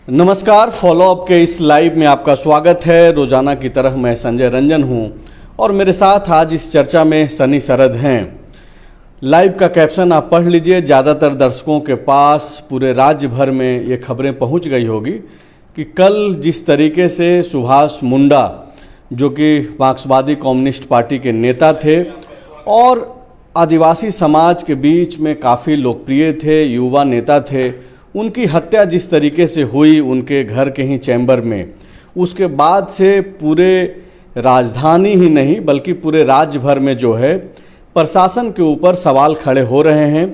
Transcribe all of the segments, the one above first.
नमस्कार, follow up के इस लाइव में आपका स्वागत है। रोजाना की तरह मैं संजय रंजन हूं और मेरे साथ आज इस चर्चा में सनी सरद हैं। लाइव का कैप्शन आप पढ़ लीजिए। ज़्यादातर दर्शकों के पास पूरे राज्य भर में ये खबरें पहुंच गई होगी कि कल जिस तरीके से सुभाष मुंडा, जो कि मार्क्सवादी कम्युनिस्ट पार्टी के नेता थे और आदिवासी समाज के बीच में काफ़ी लोकप्रिय थे, युवा नेता थे, उनकी हत्या जिस तरीके से हुई उनके घर के ही चैम्बर में, उसके बाद से पूरे राजधानी ही नहीं बल्कि पूरे राज्य भर में जो है प्रशासन के ऊपर सवाल खड़े हो रहे हैं।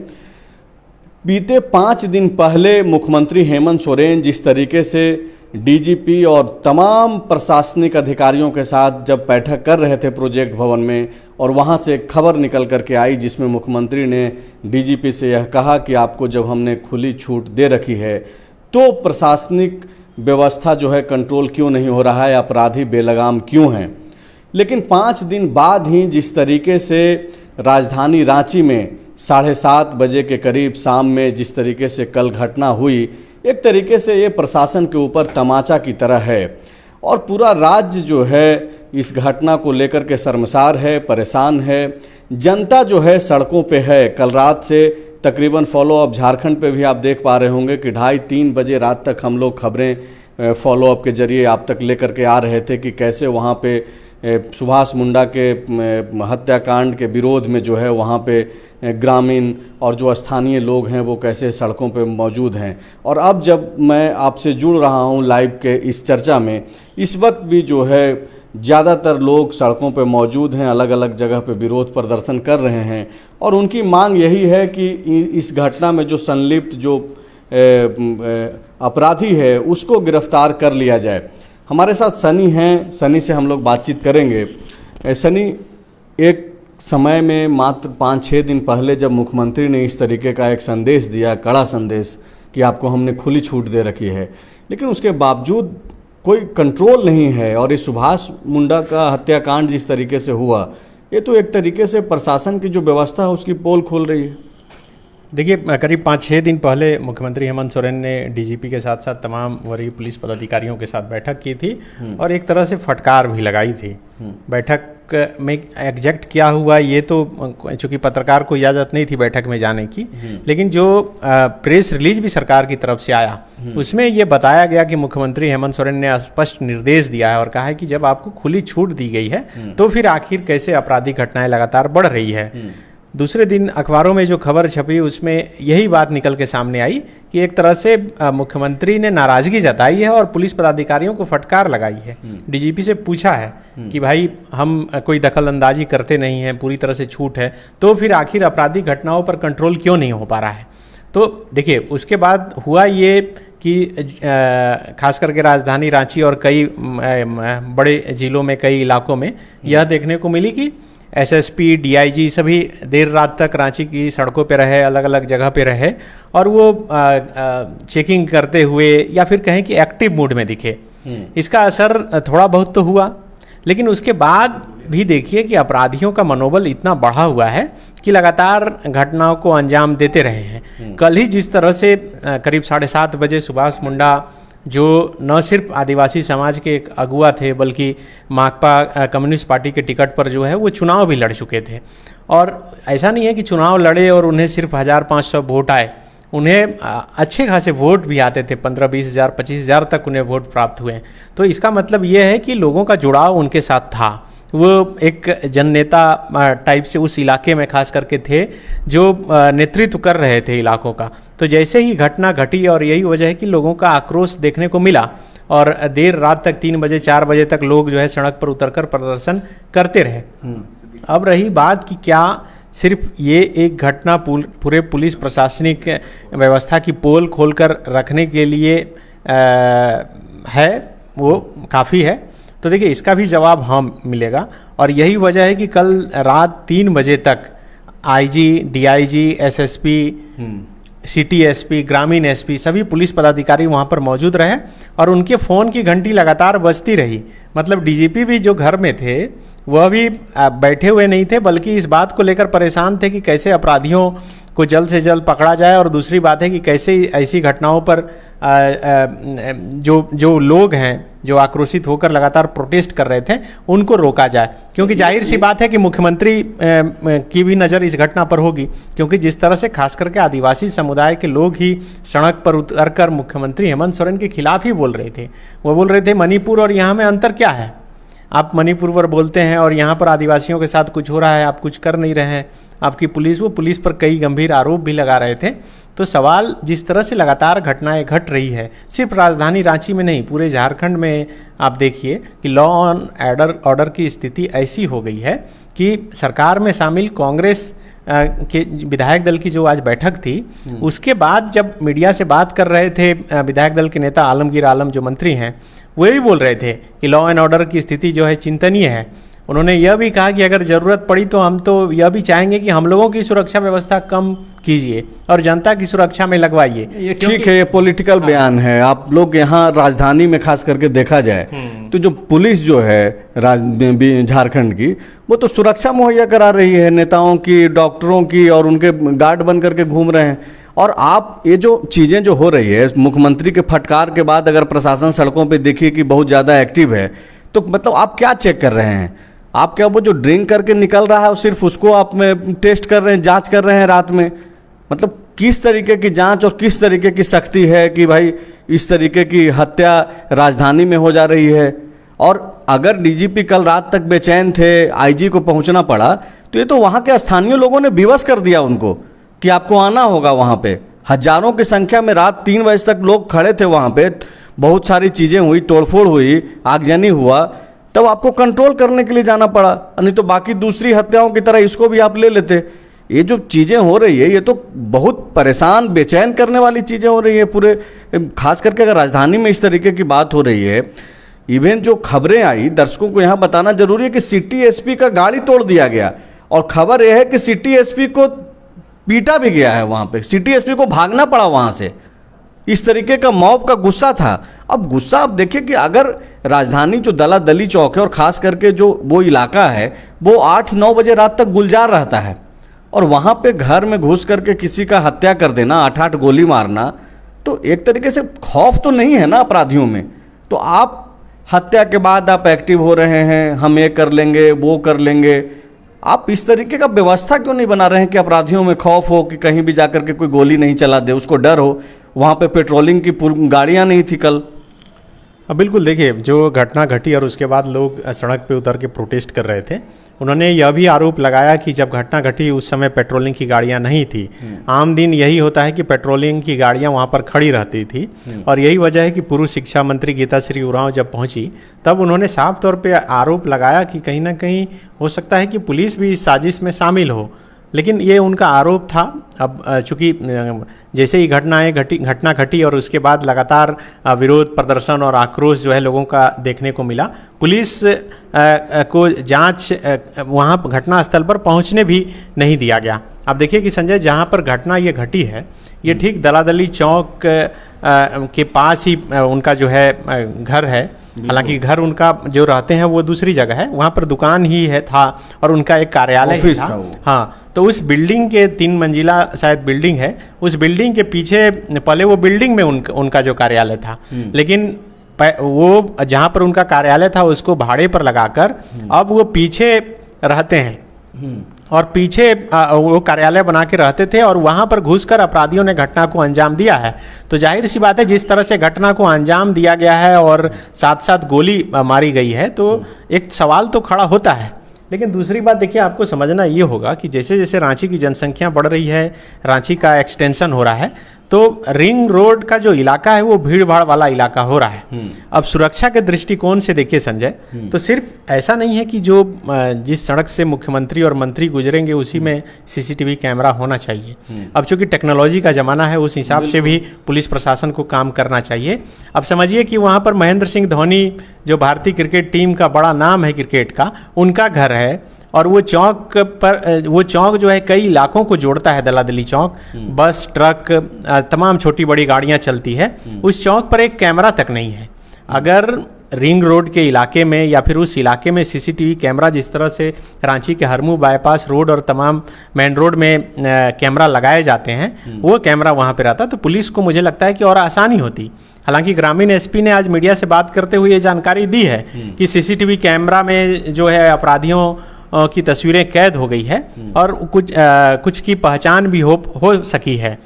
बीते 5 दिन पहले मुख्यमंत्री हेमंत सोरेन जिस तरीके से डीजीपी और तमाम प्रशासनिक अधिकारियों के साथ जब बैठक कर रहे थे प्रोजेक्ट भवन में, और वहां से एक खबर निकल करके आई जिसमें मुख्यमंत्री ने डीजीपी से यह कहा कि आपको जब हमने खुली छूट दे रखी है तो प्रशासनिक व्यवस्था जो है कंट्रोल क्यों नहीं हो रहा है, अपराधी बेलगाम क्यों हैं। लेकिन 5 दिन बाद ही जिस तरीके से राजधानी रांची में 7:30 बजे के करीब शाम में जिस तरीके से कल घटना हुई, एक तरीके से ये प्रशासन के ऊपर तमाचा की तरह है और पूरा राज्य जो है इस घटना को लेकर के शर्मसार है, परेशान है। जनता जो है सड़कों पे है। कल रात से तकरीबन फॉलो अप झारखंड पे भी आप देख पा रहे होंगे कि 2:30-3 बजे रात तक हम लोग खबरें फॉलो अप के जरिए आप तक लेकर के आ रहे थे कि कैसे वहाँ पे सुभाष मुंडा के हत्याकांड के विरोध में जो है वहाँ पे ग्रामीण और जो स्थानीय लोग हैं वो कैसे सड़कों पे मौजूद हैं। और अब जब मैं आपसे जुड़ रहा हूँ लाइव के इस चर्चा में, इस वक्त भी जो है ज़्यादातर लोग सड़कों पे मौजूद हैं, अलग अलग जगह पे विरोध प्रदर्शन कर रहे हैं और उनकी मांग यही है कि इस घटना में जो संलिप्त जो अपराधी है उसको गिरफ्तार कर लिया जाए। हमारे साथ सनी हैं, सनी से हम लोग बातचीत करेंगे। सनी, एक समय में मात्र 5-6 दिन पहले जब मुख्यमंत्री ने इस तरीके का एक संदेश दिया, कड़ा संदेश, कि आपको हमने खुली छूट दे रखी है, लेकिन उसके बावजूद कोई कंट्रोल नहीं है और इस सुभाष मुंडा का हत्याकांड जिस तरीके से हुआ, ये तो एक तरीके से प्रशासन की जो व्यवस्था है उसकी पोल खोल रही है। देखिए, करीब 5-6 दिन पहले मुख्यमंत्री हेमंत सोरेन ने डीजीपी के साथ साथ तमाम वरीय पुलिस पदाधिकारियों के साथ बैठक की थी और एक तरह से फटकार भी लगाई थी। बैठक में एग्जैक्ट क्या हुआ ये तो चूंकि पत्रकार को इजाज़त नहीं थी बैठक में जाने की, लेकिन जो प्रेस रिलीज भी सरकार की तरफ से आया उसमें ये बताया गया कि मुख्यमंत्री हेमंत सोरेन ने स्पष्ट निर्देश दिया है और कहा है कि जब आपको खुली छूट दी गई है तो फिर आखिर कैसे आपराधिक घटनाएं लगातार बढ़ रही है। दूसरे दिन अखबारों में जो खबर छपी उसमें यही बात निकल के सामने आई कि एक तरह से मुख्यमंत्री ने नाराजगी जताई है और पुलिस पदाधिकारियों को फटकार लगाई है। डीजीपी से पूछा है कि भाई हम कोई दखल अंदाजी करते नहीं हैं, पूरी तरह से छूट है, तो फिर आखिर आपराधिक घटनाओं पर कंट्रोल क्यों नहीं हो पा रहा है। तो देखिए, उसके बाद हुआ ये कि खास करके राजधानी रांची और कई बड़े जिलों में, कई इलाकों में यह देखने को मिली कि एसएसपी, डीआईजी सभी देर रात तक रांची की सड़कों पे रहे, अलग अलग जगह पे रहे और वो चेकिंग करते हुए या फिर कहें कि एक्टिव मूड में दिखे। इसका असर थोड़ा बहुत तो हुआ, लेकिन उसके बाद भी देखिए कि अपराधियों का मनोबल इतना बढ़ा हुआ है कि लगातार घटनाओं को अंजाम देते रहे हैं। कल ही जिस तरह से करीब 7:30 बजे सुभाष मुंडा, जो न सिर्फ आदिवासी समाज के एक अगुआ थे बल्कि माकपा कम्युनिस्ट पार्टी के टिकट पर जो है वो चुनाव भी लड़ चुके थे, और ऐसा नहीं है कि चुनाव लड़े और उन्हें सिर्फ 1500 वोट आए, उन्हें अच्छे खासे वोट भी आते थे, 15-20 हज़ार 25 हज़ार तक उन्हें वोट प्राप्त हुए। तो इसका मतलब ये है कि लोगों का जुड़ाव उनके साथ था। वो एक जननेता टाइप से उस इलाके में खास करके थे जो नेतृत्व कर रहे थे इलाकों का। तो जैसे ही घटना घटी, और यही वजह है कि लोगों का आक्रोश देखने को मिला और देर रात तक 3 बजे 4 बजे तक लोग जो है सड़क पर उतरकर प्रदर्शन करते रहे। अब रही बात कि क्या सिर्फ ये एक घटना पूरे पुलिस प्रशासनिक व्यवस्था की पोल खोलकर रखने के लिए है, वो काफ़ी है। तो देखिए, इसका भी जवाब हम मिलेगा और यही वजह है कि कल रात 3 बजे तक IG, DIG, SSP, city SP, ग्रामीण एसपी सभी पुलिस पदाधिकारी वहाँ पर मौजूद रहे और उनके फ़ोन की घंटी लगातार बजती रही। मतलब डीजीपी भी जो घर में थे वह भी बैठे हुए नहीं थे, बल्कि इस बात को लेकर परेशान थे कि कैसे अपराधियों को जल्द से जल्द पकड़ा जाए, और दूसरी बात है कि कैसे ऐसी घटनाओं पर जो लोग हैं जो आक्रोशित होकर लगातार प्रोटेस्ट कर रहे थे उनको रोका जाए, क्योंकि जाहिर सी बात है कि मुख्यमंत्री की भी नज़र इस घटना पर होगी, क्योंकि जिस तरह से खास करके आदिवासी समुदाय के लोग ही सड़क पर उतरकर मुख्यमंत्री हेमंत सोरेन के खिलाफ ही बोल रहे थे। वो बोल रहे थे मणिपुर और यहाँ में अंतर क्या है, आप मणिपुर पर बोलते हैं और यहाँ पर आदिवासियों के साथ कुछ हो रहा है, आप कुछ कर नहीं रहे हैं, आपकी पुलिस, वो पुलिस पर कई गंभीर आरोप भी लगा रहे थे। तो सवाल जिस तरह से लगातार घटनाएं घट रही है, सिर्फ राजधानी रांची में नहीं, पूरे झारखंड में आप देखिए कि लॉ एंड ऑर्डर की स्थिति ऐसी हो गई है कि सरकार में शामिल कांग्रेस के विधायक दल की जो आज बैठक थी, उसके बाद जब मीडिया से बात कर रहे थे विधायक दल के नेता आलमगीर आलम जो मंत्री हैं, वे भी बोल रहे थे कि लॉ एंड ऑर्डर की स्थिति जो है चिंतनीय है। उन्होंने यह भी कहा कि अगर ज़रूरत पड़ी तो हम तो यह भी चाहेंगे कि हम लोगों की सुरक्षा व्यवस्था कम कीजिए और जनता की सुरक्षा में लगवाइए। ये ठीक है, ये पॉलिटिकल बयान है। आप लोग यहाँ राजधानी में खास करके देखा जाए तो जो पुलिस जो है झारखंड की, वो तो सुरक्षा मुहैया करा रही है नेताओं की, डॉक्टरों की, और उनके गार्ड बन करके घूम रहे हैं। और आप ये जो चीज़ें जो हो रही है मुख्यमंत्री के फटकार के बाद, अगर प्रशासन सड़कों पे देखिए कि बहुत ज़्यादा एक्टिव है, तो मतलब आप क्या चेक कर रहे हैं? आप क्या वो जो ड्रिंक करके निकल रहा है सिर्फ उसको आप में टेस्ट कर रहे हैं, जांच कर रहे हैं रात में? मतलब किस तरीके की जांच और किस तरीके की सख्ती है कि भाई इस तरीके की हत्या राजधानी में हो जा रही है? और अगर डीजीपी कल रात तक बेचैन थे, आईजी को पहुंचना पड़ा, तो ये तो वहाँ के स्थानीय लोगों ने विवश कर दिया उनको कि आपको आना होगा वहाँ पे। हजारों की संख्या में रात 3 बजे तक लोग खड़े थे वहाँ पे, बहुत सारी चीज़ें हुई, तोड़फोड़ हुई, आगजनी हुआ, तब आपको कंट्रोल करने के लिए जाना पड़ा। नहीं तो बाकी दूसरी हत्याओं की तरह इसको भी आप ले लेते। ये जो चीज़ें हो रही है, ये तो बहुत परेशान, बेचैन करने वाली चीज़ें हो रही है पूरे, खास करके अगर राजधानी में इस तरीके की बात हो रही है। इवन जो खबरें आई, दर्शकों को यहाँ बताना जरूरी है कि सिटी एसपी का गाड़ी तोड़ दिया गया, और खबर यह है कि सिटी एसपी को पीटा भी गया है वहाँ पे, सिटी एसपी को भागना पड़ा वहाँ से। इस तरीके का मॉब का गुस्सा था। अब गुस्सा आप देखिए कि अगर राजधानी जो दलादली चौक है, और ख़ास करके जो वो इलाका है, वो 8-9 बजे रात तक गुलजार रहता है, और वहाँ पे घर में घुस करके किसी का हत्या कर देना, 8-8 गोली मारना, तो एक तरीके से खौफ तो नहीं है ना अपराधियों में। तो आप हत्या के बाद आप एक्टिव हो रहे हैं, हम ये कर लेंगे, वो कर लेंगे। आप इस तरीके का व्यवस्था क्यों नहीं बना रहे हैं कि अपराधियों में खौफ हो कि कहीं भी जाकर के कोई गोली नहीं चला दे, उसको डर हो? वहाँ पे पेट्रोलिंग की गाड़ियाँ नहीं थी कल। बिल्कुल, देखिए जो घटना घटी और उसके बाद लोग सड़क पे उतर के प्रोटेस्ट कर रहे थे, उन्होंने यह भी आरोप लगाया कि जब घटना घटी उस समय पेट्रोलिंग की गाड़ियां नहीं थी। आम दिन यही होता है कि पेट्रोलिंग की गाड़ियां वहां पर खड़ी रहती थी, और यही वजह है कि पूर्व शिक्षा मंत्री गीताश्री उरांव जब पहुंची तब उन्होंने साफ तौर पे आरोप लगाया कि कहीं ना कहीं हो सकता है कि पुलिस भी इस साजिश में शामिल हो। लेकिन ये उनका आरोप था। अब चूंकि जैसे ही घटना घटी और उसके बाद लगातार विरोध प्रदर्शन और आक्रोश जो है लोगों का देखने को मिला, पुलिस को जांच वहाँ घटनास्थल पर पहुँचने भी नहीं दिया गया। अब देखिए कि संजय, जहाँ पर घटना ये घटी है, ये ठीक दलादली चौक के पास ही उनका जो है घर है। हालांकि घर उनका जो रहते हैं वो दूसरी जगह है, वहाँ पर दुकान ही है था और उनका एक कार्यालय ही था। हाँ, तो उस बिल्डिंग के 3 मंजिला शायद बिल्डिंग है, उस बिल्डिंग के पीछे पहले वो बिल्डिंग में उनका जो कार्यालय था, लेकिन वो जहाँ पर उनका कार्यालय था उसको भाड़े पर लगाकर अब वो पीछे रहते हैं, और पीछे वो कार्यालय बना के रहते थे, और वहाँ पर घुसकर अपराधियों ने घटना को अंजाम दिया है। तो जाहिर सी बात है, जिस तरह से घटना को अंजाम दिया गया है और साथ साथ गोली मारी गई है, तो एक सवाल तो खड़ा होता है। लेकिन दूसरी बात देखिए, आपको समझना ये होगा कि जैसे जैसे रांची की जनसंख्या बढ़ रही है, रांची का एक्सटेंशन हो रहा है, तो रिंग रोड का जो इलाका है वो भीड़ भाड़ वाला इलाका हो रहा है। अब सुरक्षा के दृष्टिकोण से देखिए संजय, तो सिर्फ ऐसा नहीं है कि जो जिस सड़क से मुख्यमंत्री और मंत्री गुजरेंगे उसी में सीसीटीवी कैमरा होना चाहिए। अब चूंकि टेक्नोलॉजी का ज़माना है, उस हिसाब से भी पुलिस प्रशासन को काम करना चाहिए। अब समझिए कि वहाँ पर महेंद्र सिंह धोनी, जो भारतीय क्रिकेट टीम का बड़ा नाम है क्रिकेट का, उनका घर है, और वो चौक जो है कई इलाकों को जोड़ता है। दलादली चौक, बस, ट्रक, तमाम छोटी बड़ी गाड़ियां चलती है। उस चौक पर एक कैमरा तक नहीं है। अगर रिंग रोड के इलाके में या फिर उस इलाके में सीसीटीवी कैमरा जिस तरह से रांची के हरमू बाईपास रोड और तमाम मेन रोड में कैमरा लगाए जाते हैं, वो कैमरा वहाँ पे रहता तो पुलिस को मुझे लगता है कि और आसानी होती। हालांकि ग्रामीण एसपी ने आज मीडिया से बात करते हुए ये जानकारी दी है कि सीसीटीवी कैमरा में जो है अपराधियों की तस्वीरें कैद हो गई है और कुछ की पहचान भी हो सकी है।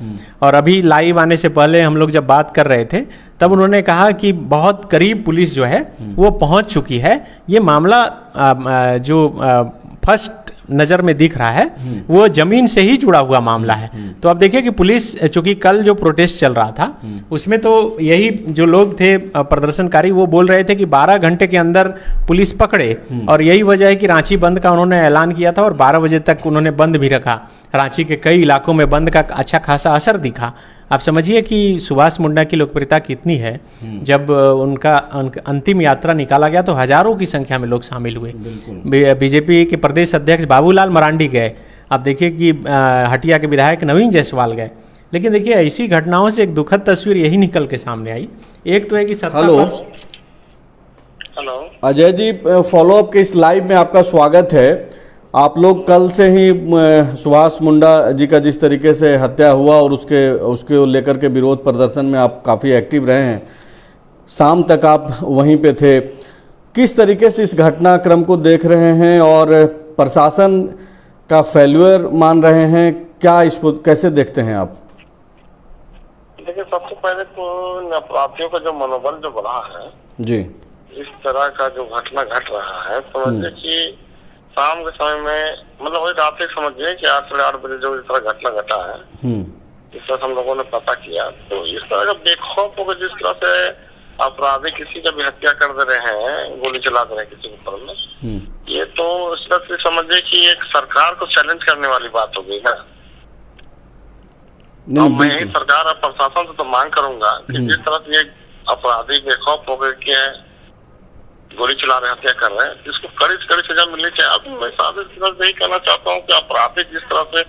और अभी लाइव आने से पहले हम लोग जब बात कर रहे थे तब उन्होंने कहा कि बहुत करीब पुलिस जो है वो पहुंच चुकी है। ये मामला जो फर्स्ट नज़र में दिख रहा है वो जमीन से ही जुड़ा हुआ मामला है। तो अब देखिए कि पुलिस, चूंकि कल जो प्रोटेस्ट चल रहा था उसमें तो यही जो लोग थे प्रदर्शनकारी वो बोल रहे थे कि 12 घंटे के अंदर पुलिस पकड़े, और यही वजह है कि रांची बंद का उन्होंने ऐलान किया था और 12 बजे तक उन्होंने बंद भी रखा। रांची के कई इलाकों में बंद का अच्छा खासा असर दिखा। आप समझिए कि सुभाष मुंडा की लोकप्रियता कितनी है। जब उनका अंतिम यात्रा निकाला गया तो हजारों की संख्या में लोग शामिल हुए। बीजेपी के प्रदेश अध्यक्ष बाबूलाल मरांडी गए, आप देखिए कि हटिया के विधायक नवीन जायसवाल गए। लेकिन देखिए ऐसी घटनाओं से एक दुखद तस्वीर यही निकल के सामने आई। एक तो है कि हेलो अजय जी, फॉलोअप के इस लाइव में आपका स्वागत है। आप लोग कल से ही सुभाष मुंडा जी का जिस तरीके से हत्या हुआ और उसके लेकर के विरोध प्रदर्शन में आप काफ़ी एक्टिव रहे हैं, शाम तक आप वहीं पे थे। किस तरीके से इस घटनाक्रम को देख रहे हैं और प्रशासन का फेल्यूर मान रहे हैं, क्या इसको कैसे देखते हैं आप? देखिए, सबसे पहले तो अपराधियों का जो मनोबल जो बढ़ा है जी, इस तरह का जो घटना घट रहा है, समझिए कि शाम के समय में, मतलब वही रात समझिए कि 8 साढ़े 8 बजे जो इस तरह घटना घटा है, इस तरह हम लोगों ने पता किया, तो इस तरह का बेखौफ होकर जिस तरह से अपराधी किसी का भी हत्या कर दे रहे हैं, गोली चला दे रहे हैं किसी के ऊपर में, ये तो इस तरह से समझिए कि एक सरकार को चैलेंज करने वाली बात हो गई ना। और मैं ही सरकार और प्रशासन से तो मांग करूंगा कि जिस तरह से ये अपराधी बेखौफ होकर के गोली चला रहे, हत्या कर रहे हैं, जिसको कड़ी से कड़ी सजा मिलनी चाहिए। अब मैं साथ यही कहना चाहता हूँ कि अपराधी जिस तरह से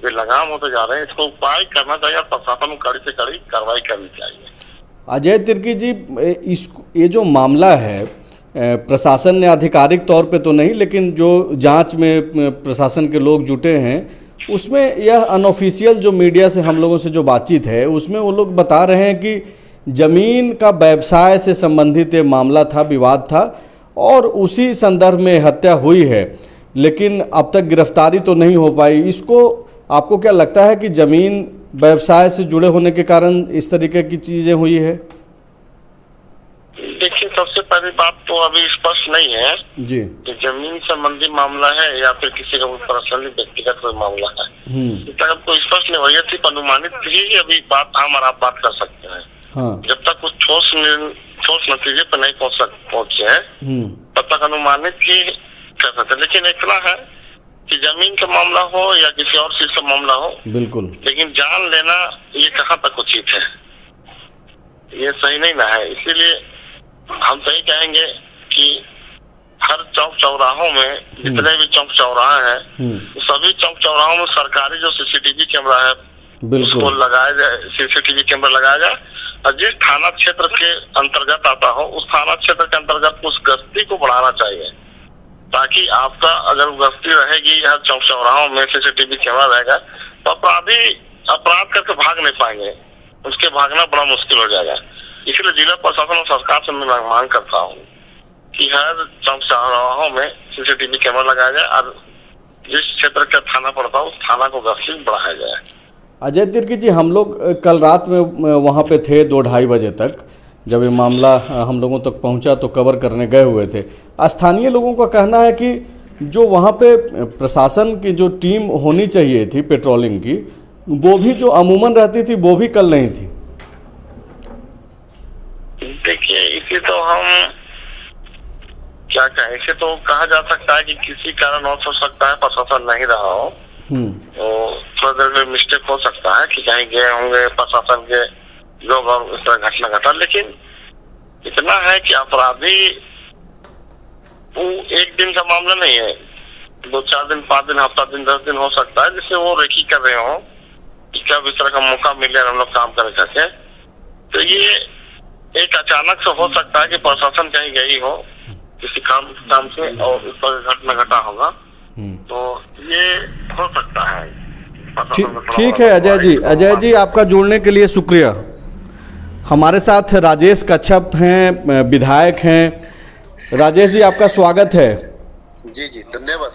बेलगाम होते जा रहे हैं, इसको उपाय करना चाहिए और प्रशासन को कड़ी से कड़ी कार्रवाई करनी चाहिए। अजय तिर्की जी, ये जो मामला है, प्रशासन ने आधिकारिक तौर पे तो नहीं, लेकिन जो जांच में प्रशासन के लोग जुटे हैं उसमें यह अनऑफिशियल जो मीडिया से हम लोगों से जो बातचीत है उसमें वो लोग बता रहे हैं कि जमीन का व्यवसाय से संबंधित ये मामला था, विवाद था और उसी संदर्भ में हत्या हुई है, लेकिन अब तक गिरफ्तारी तो नहीं हो पाई। इसको आपको क्या लगता है कि जमीन व्यवसाय से जुड़े होने के कारण इस तरीके की चीजें हुई है? देखिए, सबसे पहली बात तो अभी स्पष्ट नहीं है जी कि जमीन संबंधी मामला है या फिर किसी का पर्सनली व्यक्तिगत कोई मामला है। इस तरह कोई स्पष्ट नहीं हुआ, ये सिर्फ अनुमानित ही अभी बात हम और आप बात कर सकते हैं। हाँ। जब तक कुछ ठोस नतीजे पर नहीं पहुंचे हैं तब तक अनुमानित ही कर सकते। लेकिन इतना है कि जमीन का मामला हो या किसी और चीज का मामला हो, बिल्कुल, लेकिन जान लेना ये कहाँ तक उचित है, ये सही नहीं ना है। इसीलिए हम सही कहेंगे कि हर चौक चौराहों में जितने भी चौक चौराहे हैं, सभी चौक चौराहों में सरकारी जो सीसीटीवी कैमरा है उसको लगाया जाए, सीसीटीवी कैमरा लगाया जाए और जिस थाना क्षेत्र के अंतर्गत आता हो उस थाना क्षेत्र के अंतर्गत उस गश्ती को बढ़ाना चाहिए, ताकि आपका अगर गश्ती रहेगी, हर चौक चौराहों में सीसीटीवी कैमरा रहेगा तो अपराधी अपराध करके भाग नहीं पाएंगे, उसके भागना बड़ा मुश्किल हो जाएगा। इसलिए जिला प्रशासन और सरकार से मैं मांग करता हूँ कि हर चौक चौराहों में सीसीटीवी कैमरा लगाया जाए और जिस क्षेत्र का थाना पड़ता है उस थाना को गश्ती बढ़ाया जाए। अजय तिर्की जी, हम लोग कल रात में वहाँ पे थे 2-2:30 बजे तक, जब ये मामला हम लोगों तक पहुँचा तो कवर करने गए हुए थे। स्थानीय लोगों का कहना है कि जो वहाँ पे प्रशासन की जो टीम होनी चाहिए थी पेट्रोलिंग की, वो भी जो अमूमन रहती थी वो भी कल नहीं थी। देखिए, इसे तो हम क्या कहें, इसे तो कहा जा सकता है कि किसी कारण हो सकता है प्रशासन नहीं रहा हो, तो थोड़ा देर में मिस्टेक हो सकता है कि कहीं गए होंगे प्रशासन के लोग और इस तरह घटना घटा। लेकिन इतना है कि अपराधी वो एक दिन का मामला नहीं है, 2-4 दिन, 5 दिन, हफ्ता दिन, 10 दिन हो सकता है, जिससे वो रेकी कर रहे हो कि कब इस तरह का मौका मिले हम लोग काम करे करके। तो ये एक अचानक से हो सकता है कि प्रशासन कहीं गई हो किसी काम से और इस पर घटना घटा होगा, तो ये हो सकता है। ठीक है अजय जी आपका जुड़ने के लिए शुक्रिया। हमारे साथ राजेश कच्छप हैं, विधायक हैं। राजेश जी आपका स्वागत है। जी धन्यवाद।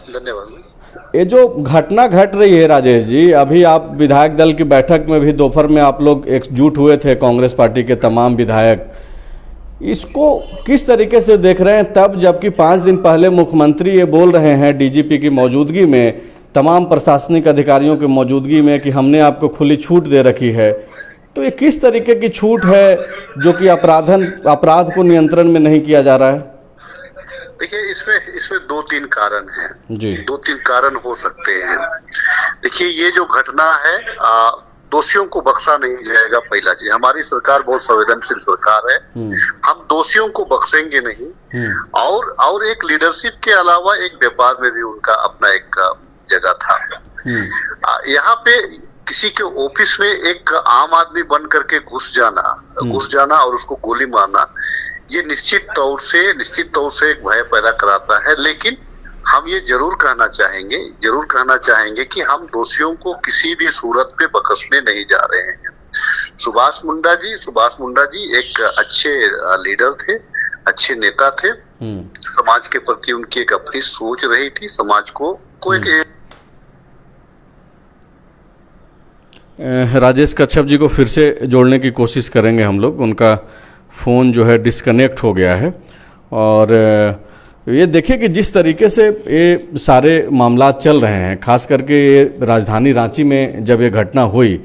ये जो घटना घट रही है राजेश जी, अभी आप विधायक दल की बैठक में भी दोपहर में आप लोग एकजुट हुए थे, कांग्रेस पार्टी के तमाम विधायक, इसको किस तरीके से देख रहे हैं? तब जबकि 5 दिन पहले मुख्यमंत्री ये बोल रहे हैं डीजीपी की मौजूदगी में, तमाम प्रशासनिक अधिकारियों की मौजूदगी में, कि हमने आपको खुली छूट दे रखी है, तो ये किस तरीके की छूट है जो कि अपराध को नियंत्रण में नहीं किया जा रहा है? देखिए इसमें 2-3 कारण हैं जी। 2-3 कारण हो सकते हैं। देखिए ये जो घटना है, दोषियों को बख्शा नहीं जाएगा। पहला चीज, हमारी सरकार बहुत संवेदनशील सरकार है, हम दोषियों को बख्शेंगे नहीं। और एक लीडरशिप के अलावा एक व्यापार में भी उनका अपना एक जगह था। यहाँ पे किसी के ऑफिस में एक आम आदमी बन करके घुस जाना और उसको गोली मारना, ये निश्चित तौर से एक भय पैदा कराता है। लेकिन हम ये जरूर कहना चाहेंगे कि हम दोषियों को किसी भी सूरत पे बख्शने नहीं जा रहे हैं। सुभाष मुंडा जी एक अच्छे लीडर थे, अच्छे नेता थे। समाज के प्रति उनकी एक अपनी सोच रही थी, समाज को एक राजेश कच्छप जी को फिर से जोड़ने की कोशिश करेंगे हम लोग। उनका फ़ोन जो है डिस्कनेक्ट हो गया है। और ये देखिए कि जिस तरीके से ये सारे मामला चल रहे हैं, खास करके ये राजधानी रांची में जब ये घटना हुई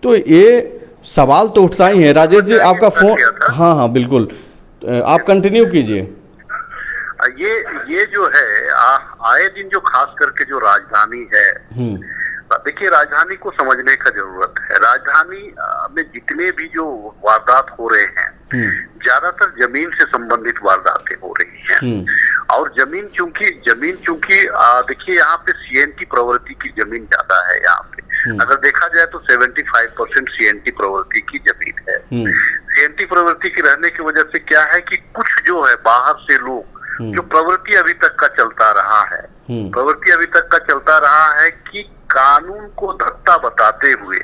तो ये सवाल तो उठता ही है। राजेश जी आपका फ़ोन, हाँ बिल्कुल, आप कंटिन्यू कीजिए। ये जो है आए दिन जो खास करके जो राजधानी है, देखिए राजधानी को समझने का जरूरत है। राजधानी में जितने भी जो वारदात हो रहे हैं, ज्यादातर जमीन से संबंधित वारदातें हो रही हैं। और जमीन चूंकि देखिए यहाँ पे सीएनटी प्रवृत्ति की जमीन ज्यादा है। यहाँ पे अगर देखा जाए तो 75% सीएनटी प्रवृत्ति की जमीन है। सीएनटी प्रवृत्ति की रहने की वजह से क्या है कि कुछ जो है बाहर से लोग, जो प्रवृत्ति अभी तक का चलता रहा है कि कानून को धत्ता बताते हुए,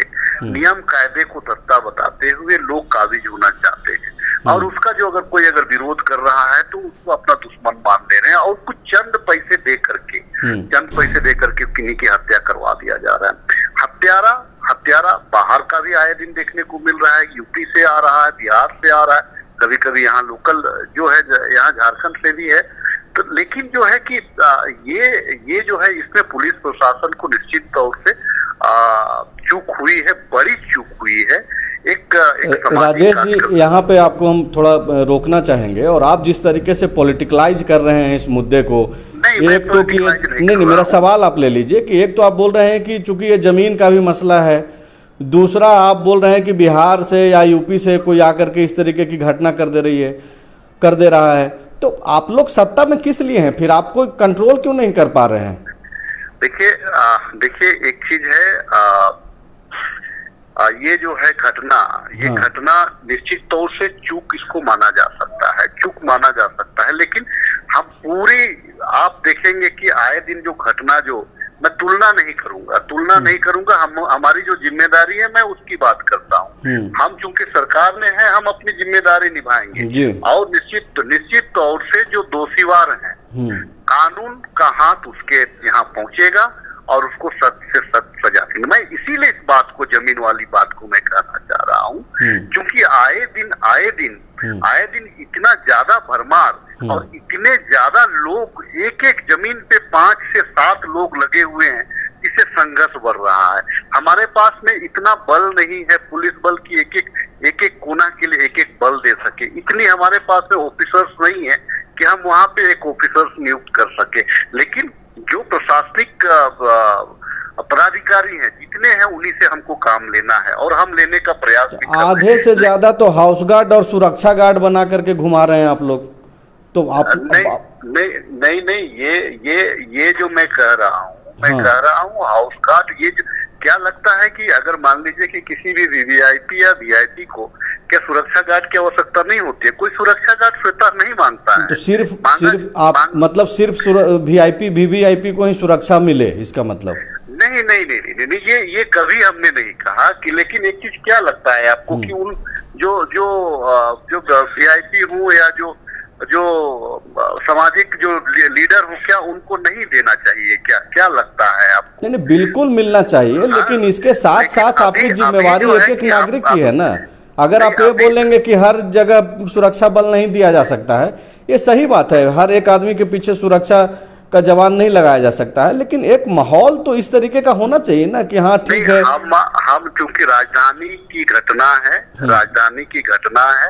नियम कायदे को धत्ता बताते हुए लोग काबिज होना चाहते हैं। और उसका जो अगर विरोध कर रहा है तो उसको अपना दुश्मन मान ले रहे हैं और कुछ चंद पैसे दे करके किन्हीं की हत्या करवा दिया जा रहा है। हत्यारा बाहर का भी आए दिन देखने को मिल रहा है, यूपी से आ रहा है, बिहार से आ रहा है, कभी कभी यहाँ लोकल जो है यहाँ झारखंड से भी है। तो लेकिन जो है कि ये जो है इसमें पुलिस प्रशासन को निश्चित तौर से चूक हुई है, बड़ी चूक हुई है। एक राजेश जी यहाँ पे आपको हम थोड़ा रोकना चाहेंगे। और आप जिस तरीके से पॉलिटिकलाइज कर रहे हैं इस मुद्दे को, एक तो कि नहीं मेरा सवाल आप ले लीजिए कि एक तो आप बोल रहे हैं कि चूंकि ये जमीन का भी मसला है, दूसरा आप बोल रहे हैं कि बिहार से या यूपी से कोई आकर के इस तरीके की घटना कर दे रहा है। तो आप लोग सत्ता में किस लिए हैं? फिर आप कोई कंट्रोल क्यों नहीं कर पा रहे हैं? देखिए एक चीज है, ये जो है घटना निश्चित तौर से चूक इसको माना जा सकता है। लेकिन हम आप देखेंगे कि आए दिन जो घटना, जो मैं तुलना नहीं करूंगा, हमारी जो जिम्मेदारी है मैं उसकी बात करता हूँ। हम चूंकि सरकार में है, हम अपनी जिम्मेदारी निभाएंगे और निश्चित तौर से जो दोषीवार हैं, कानून का हाथ उसके यहाँ पहुंचेगा और उसको सख्त से सख्त सजा देंगे। मैं इसीलिए इस बात को, जमीन वाली बात को मैं कहना चाह रहा हूँ, क्योंकि आए दिन इतना ज्यादा भरमार और इतने ज्यादा लोग, एक जमीन पे 5 से 7 लोग लगे हुए हैं, इससे संघर्ष बढ़ रहा है। हमारे पास में इतना बल नहीं है, पुलिस बल की एक कोना के लिए एक बल दे सके, इतनी हमारे पास में ऑफिसर्स नहीं है कि हम वहाँ पे एक ऑफिसर्स नियुक्त कर सके। लेकिन जो प्रशासनिक पदाधिकारी हैं, जितने हैं, उन्हीं से हमको काम लेना है और हम लेने का प्रयास भी कर रहे हैं। आधे से ज्यादा तो हाउस गार्ड और सुरक्षा गार्ड बना करके घुमा रहे हैं आप लोग। तो आप नहीं ये जो मैं कह रहा हूँ, हाउस गार्ड, क्या लगता है कि अगर मान लीजिए कि किसी भी वीवीआईपी या वीआईपी को क्या सुरक्षा गार्ड की आवश्यकता नहीं होती है? कोई सुरक्षा गार्ड स्वतः नहीं मांगता है। तो सिर्फ आप मतलब सिर्फ वीआईपी वीवीआईपी को ही सुरक्षा मिले, इसका मतलब? नहीं नहीं नहीं नहीं, नहीं, नहीं ये कभी हमने नहीं कहा कि, लेकिन एक चीज क्या लगता है आपको कि उन जो वीआईपी हो या जो सामाजिक जो लीडर हो, क्या उनको नहीं देना चाहिए? क्या लगता है आपको? नहीं, बिल्कुल मिलना चाहिए, लेकिन इसके साथ साथ आपकी जिम्मेवारी एक एक नागरिक की है ना। अगर आप ये बोलेंगे कि हर जगह सुरक्षा बल नहीं दिया जा सकता है, ये सही बात है, हर एक आदमी के पीछे सुरक्षा का जवान नहीं लगाया जा सकता है, लेकिन एक माहौल तो इस तरीके का होना चाहिए ना कि हाँ ठीक है। हम चूंकि राजधानी की घटना है,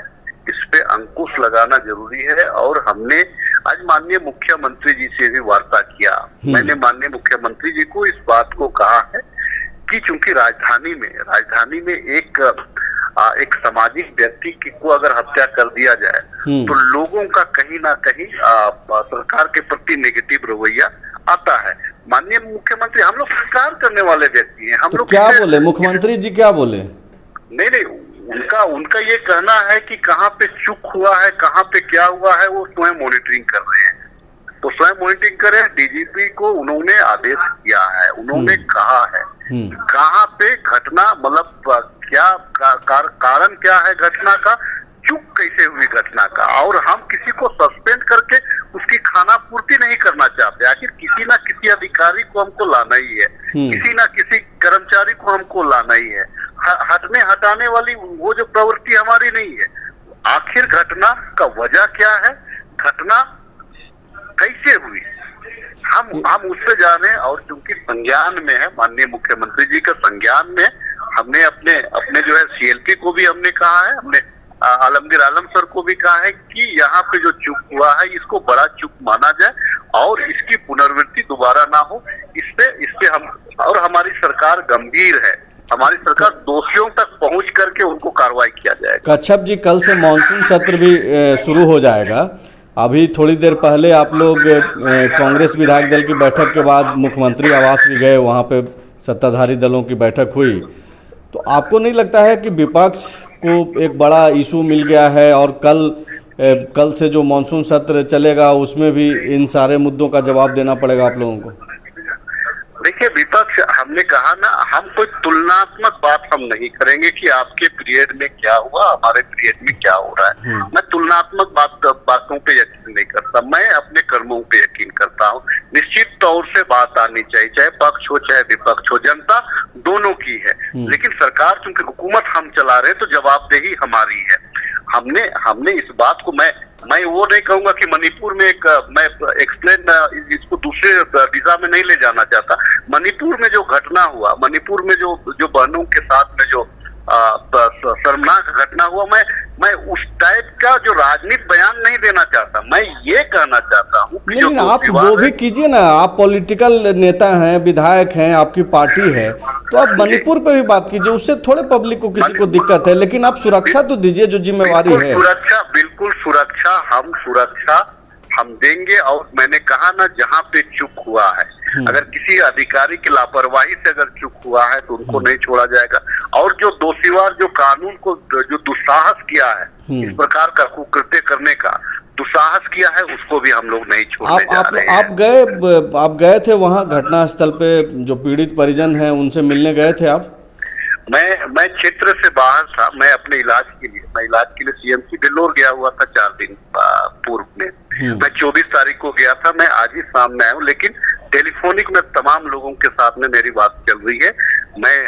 इस पे अंकुश लगाना जरूरी है। और हमने आज माननीय मुख्यमंत्री जी से भी वार्ता किया। मैंने माननीय मुख्यमंत्री जी को इस बात को कहा है कि चूंकि राजधानी में एक सामाजिक व्यक्ति को अगर हत्या कर दिया जाए तो लोगों का कहीं ना कहीं सरकार के प्रति नेगेटिव रवैया आता है। माननीय मुख्यमंत्री, हम लोग सरकार करने वाले व्यक्ति हैं, हम लोग क्या बोले मुख्यमंत्री जी, क्या बोले? नहीं, उनका ये कहना है कि कहाँ पे चूक हुआ है, कहाँ पे क्या हुआ है, वो स्वयं मॉनिटरिंग कर रहे हैं। तो स्वयं मॉनिटरिंग करें। डीजीपी को उन्होंने आदेश दिया है, उन्होंने कहा है कहाँ पे घटना, मतलब क्या कारण क्या है घटना का, चूक कैसे हुई घटना का। और हम किसी को सस्पेंड करके उसकी खाना पूर्ति नहीं करना चाहते। आखिर किसी ना किसी अधिकारी को हमको लाना ही है, किसी ना किसी कर्मचारी को हमको लाना ही है। हटाने वाली वो जो प्रवृत्ति हमारी नहीं है। आखिर घटना का वजह क्या है, घटना कैसे हुई, हम उससे जाने। और चूंकि संज्ञान में है, माननीय मुख्यमंत्री जी का संज्ञान में, हमने अपने जो है सीएलपी को भी हमने कहा है, हमने आलमगीर आलम सर को भी कहा है कि यहाँ पे जो चूक हुआ है इसको बड़ा चूक माना जाए और इसकी पुनरावृत्ति दोबारा ना हो। इस पे हम और हमारी सरकार गंभीर है, हमारी सरकार दोषियों तक पहुंच करके उनको कार्रवाई किया जाएगा। कच्छप जी, कल से मानसून सत्र भी शुरू हो जाएगा। अभी थोड़ी देर पहले आप लोग कांग्रेस विधायक दल की बैठक के बाद मुख्यमंत्री आवास भी गए, वहाँ पे सत्ताधारी दलों की बैठक हुई। तो आपको नहीं लगता है कि विपक्ष को एक बड़ा इशू मिल गया है और कल से जो मानसून सत्र चलेगा उसमें भी इन सारे मुद्दों का जवाब देना पड़ेगा आप लोगों को? देखिए, विपक्ष, हमने कहा ना, हम कोई तुलनात्मक बात हम नहीं करेंगे कि आपके पीरियड में क्या हुआ, हमारे पीरियड में क्या हो रहा है। मैं तुलनात्मक बातों पे यकीन नहीं करता, मैं अपने कर्मों पे यकीन करता हूँ। निश्चित तौर से बात आनी चाहिए, चाहे पक्ष हो चाहे विपक्ष हो, जनता दोनों की है। लेकिन सरकार, चूंकि हुकूमत हम चला रहे, तो जवाबदेही हमारी है। हमने इस बात को, मैं वो नहीं कहूंगा कि मणिपुर में मैं एक्सप्लेन इसको दूसरे दिशा में नहीं ले जाना चाहता। मणिपुर में जो घटना हुआ, मणिपुर में जो बहनों के साथ में जो शर्मनाक घटना हुआ, मैं उस टाइप का जो राजनीतिक बयान नहीं देना चाहता। मैं ये कहना चाहता हूँ कि लेकिन आप वो भी कीजिए ना, आप पॉलिटिकल नेता हैं, विधायक हैं, आपकी पार्टी है, तो आप मणिपुर पे भी बात कीजिए, उससे थोड़े पब्लिक को किसी को दिक्कत है, लेकिन आप सुरक्षा तो दीजिए जो जिम्मेवारी है। बिल्कुल सुरक्षा हम देंगे। और मैंने कहा ना, जहाँ पे चूक हुआ है, अगर किसी अधिकारी की लापरवाही से अगर चूक हुआ है तो उनको नहीं छोड़ा जाएगा। और जो दोषीवार, जो कानून को जो दुस्साहस किया है, इस प्रकार का कुकृत्य करने का दुस्साहस किया है, उसको भी हम लोग नहीं छोड़ने जा रहे हैं। आप गए थे वहाँ घटना स्थल पे, जो पीड़ित परिजन हैं उनसे मिलने गए थे आप? मैं क्षेत्र से बाहर था। मैं अपने इलाज के लिए सीएमसी बेल्लोर गया हुआ था 4 दिन पूर्व में। मैं 24 तारीख को गया था। मैं आज ही शाम में आया हूँ, लेकिन टेलीफोनिक में तमाम लोगों के साथ में मेरी बात चल रही है। मैं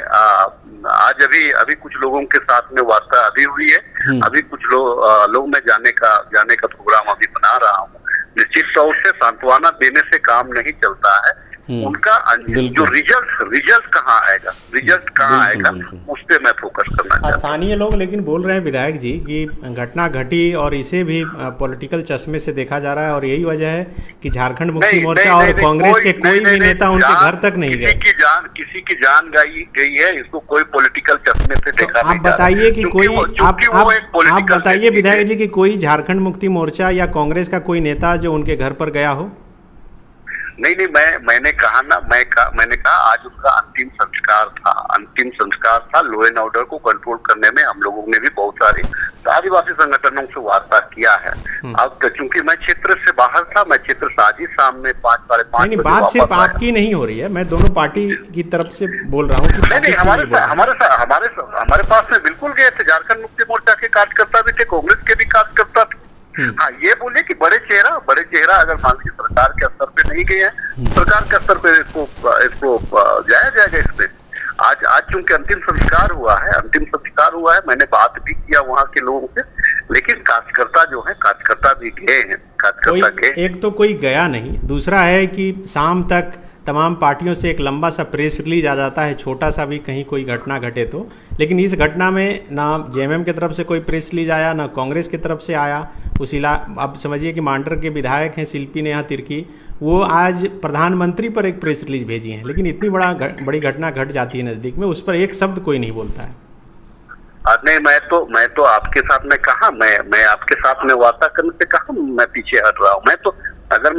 आज अभी कुछ लोगों के साथ में वार्ता अभी हुई है। अभी कुछ लोग मैं जाने का प्रोग्राम अभी बना रहा हूँ। निश्चित तौर से सांत्वना देने से काम नहीं चलता है। उनका जो रिजल्ट कहाँ आएगा, उस पे मैं फोकस करना चाहता हूं। स्थानीय लोग लेकिन बोल रहे हैं विधायक जी कि घटना घटी और इसे भी पॉलिटिकल चश्मे से देखा जा रहा है, और यही वजह है कि झारखंड मुक्ति मोर्चा और कांग्रेस के कोई भी नेता उनके घर तक नहीं गए। किसी की जान गई है, इसको कोई पॉलिटिकल चश्मे से देखा नहीं। आप बताइए कि कोई आप बताइए विधायक जी कि कोई झारखंड मुक्ति मोर्चा या कांग्रेस का कोई नेता जो उनके घर पर गया हो? नहीं, मैंने कहा आज उसका अंतिम संस्कार था। लॉ एंड ऑर्डर को कंट्रोल करने में हम लोगों ने भी बहुत सारे आदिवासी संगठनों से वार्ता किया है। अब तो चूंकि मैं क्षेत्र से बाहर था, मैं क्षेत्र साजिश सामने 5-5:30 नहीं, बात सिर्फ आपकी नहीं हो रही है, मैं दोनों पार्टी की तरफ से बोल रहा हूँ। नहीं, हमारे पास में बिल्कुल गए थे। झारखंड मुक्ति मोर्चा के कार्यकर्ता भी थे, कांग्रेस के भी कार्यकर्ता थे। हाँ, ये बोले कि बड़े चेहरा अगर माननीय सरकार के स्तर पे नहीं गए हैं, सरकार के स्तर पे इसको जाया जाएगा। इसमें आज चूंकि अंतिम संस्कार हुआ है, मैंने बात भी किया वहाँ के लोगों से, लेकिन कार्यकर्ता भी गए हैं। एक तो कोई गया नहीं, दूसरा है कि शाम तक तमाम पार्टियों से एक लंबा सा प्रेस रिलीज आ जाता है, छोटा सा भी कहीं कोई घटना घटे तो। लेकिन इस घटना में ना जेएमएम की तरफ से कोई प्रेस रिलीज आया, ना कांग्रेस की तरफ से आया। अब समझिए कि मांडर के विधायक हैं शिल्पी नेहा तिर्की, वो आज प्रधानमंत्री पर एक प्रेस रिलीज भेजी है, लेकिन इतनी बड़ी घटना घट जाती है नज़दीक में, उस पर एक शब्द कोई नहीं बोलता है। नहीं, मैं तो आपके साथ में कहा, मैं आपके साथ में वार्ता करने से कहा मैं पीछे हट रहा हूँ। मैं तो अगर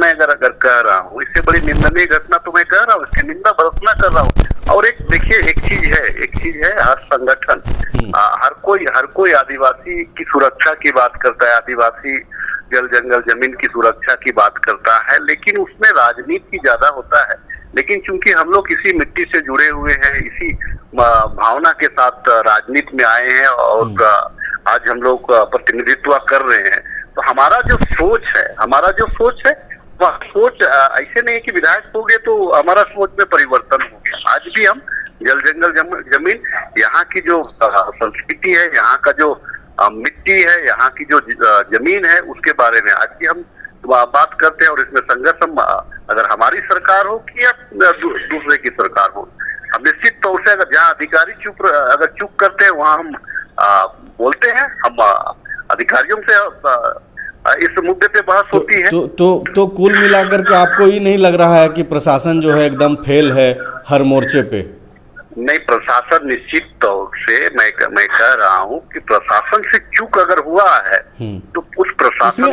कह रहा हूँ, इससे बड़ी निंदनीय घटना तो मैं कह रहा हूँ, इसकी निंदा बरतना कर रहा हूँ। और देखिए एक चीज है, हर संगठन, हर कोई आदिवासी की सुरक्षा की बात करता है, आदिवासी जल जंगल जमीन की सुरक्षा की बात करता है, लेकिन उसमें राजनीति ज्यादा होता है। लेकिन चूंकि हम लोग इसी मिट्टी से जुड़े हुए हैं, इसी भावना के साथ राजनीति में आए हैं और आज हम लोग प्रतिनिधित्व कर रहे हैं, तो हमारा जो सोच है वह सोच ऐसे नहीं है कि विधायक हो गए तो हमारा सोच में परिवर्तन हो गया। आज भी हम जल जंगल जमीन, यहाँ की जो संस्कृति है, यहाँ का जो मिट्टी है, यहाँ की जो जमीन है, उसके बारे में आज भी हम बात करते हैं। और इसमें संघर्ष हम, अगर हमारी सरकार हो कि या दूसरे की सरकार हो, हम निश्चित तौर से अगर जहाँ अधिकारी चुप करते हैं वहाँ हम बोलते हैं। हम अधिकारियों से इस मुद्दे पे बहस होती है। तो कुल मिलाकर के आपको ये नहीं लग रहा है कि प्रशासन जो है एकदम फेल है हर मोर्चे पे? नहीं, प्रशासन निश्चित तौर से मैं कह रहा हूँ कि प्रशासन से चूक अगर हुआ है तो कुछ प्रशासन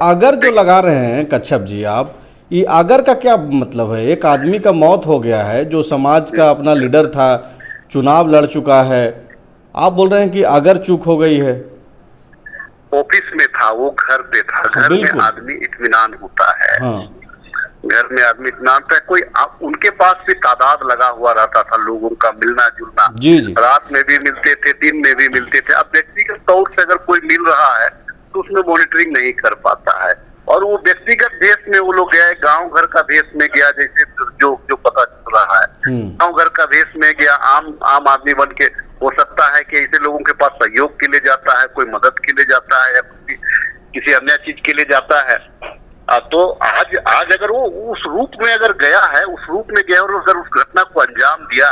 अगर जो लगा रहे हैं कच्छप जी आप, ये अगर का क्या मतलब है? एक आदमी का मौत हो गया है जो समाज का अपना लीडर था, चुनाव लड़ चुका है, आप बोल रहे हैं कि अगर चूक हो गई है? ऑफिस में था, वो घर पे था। घर में आदमी इत्मीनान होता है। घर में आदमी इत्मीनान होता है। कोई उनके पास भी तादाद लगा हुआ रहता था लोगों का मिलना जुलना। जी। रात में भी मिलते थे, दिन में भी मिलते थे। अब व्यक्तिगत तौर से अगर कोई मिल रहा है तो उसमें मॉनिटरिंग नहीं कर पाता है, और वो व्यक्तिगत देश में वो लोग गए, गांव घर का देश में गया, जैसे जो पता चल रहा है, गांव घर का देश में गया, आम आदमी बन के, हो सकता है कि ऐसे लोगों के पास सहयोग के लिए जाता है, कोई मदद के लिए जाता है, या किसी अन्य चीज के लिए जाता है। तो आज अगर वो उस रूप में अगर गया है, उस रूप में गया और अगर उस घटना को अंजाम दिया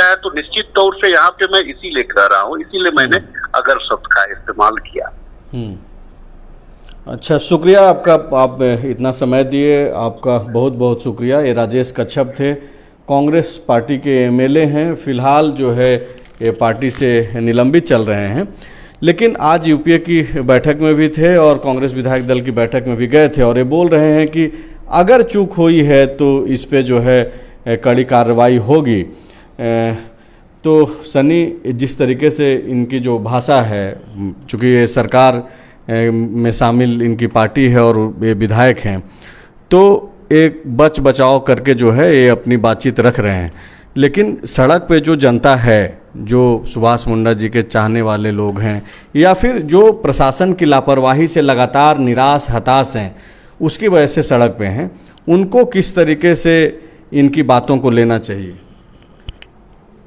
है, तो निश्चित तौर से यहाँ पे मैं इसीलिए कह रहा हूँ, इसीलिए मैंने अगर शब्द का इस्तेमाल किया। अच्छा, शुक्रिया आपका, आप इतना समय दिए, आपका बहुत बहुत शुक्रिया। ये राजेश कच्छप थे, कांग्रेस पार्टी के एमएलए हैं, फिलहाल जो है ये पार्टी से निलंबित चल रहे हैं, लेकिन आज यूपीए की बैठक में भी थे और कांग्रेस विधायक दल की बैठक में भी गए थे, और ये बोल रहे हैं कि अगर चूक हुई है तो इस पे जो है कड़ी कार्रवाई होगी। तो सनी, जिस तरीके से इनकी जो भाषा है, चूँकि ये सरकार में शामिल इनकी पार्टी है और ये विधायक हैं, तो एक बचाव करके जो है ये अपनी बातचीत रख रहे हैं, लेकिन सड़क पे जो जनता है, जो सुभाष मुंडा जी के चाहने वाले लोग हैं, या फिर जो प्रशासन की लापरवाही से लगातार निराश हताश हैं, उसकी वजह से सड़क पे हैं, उनको किस तरीके से इनकी बातों को लेना चाहिए?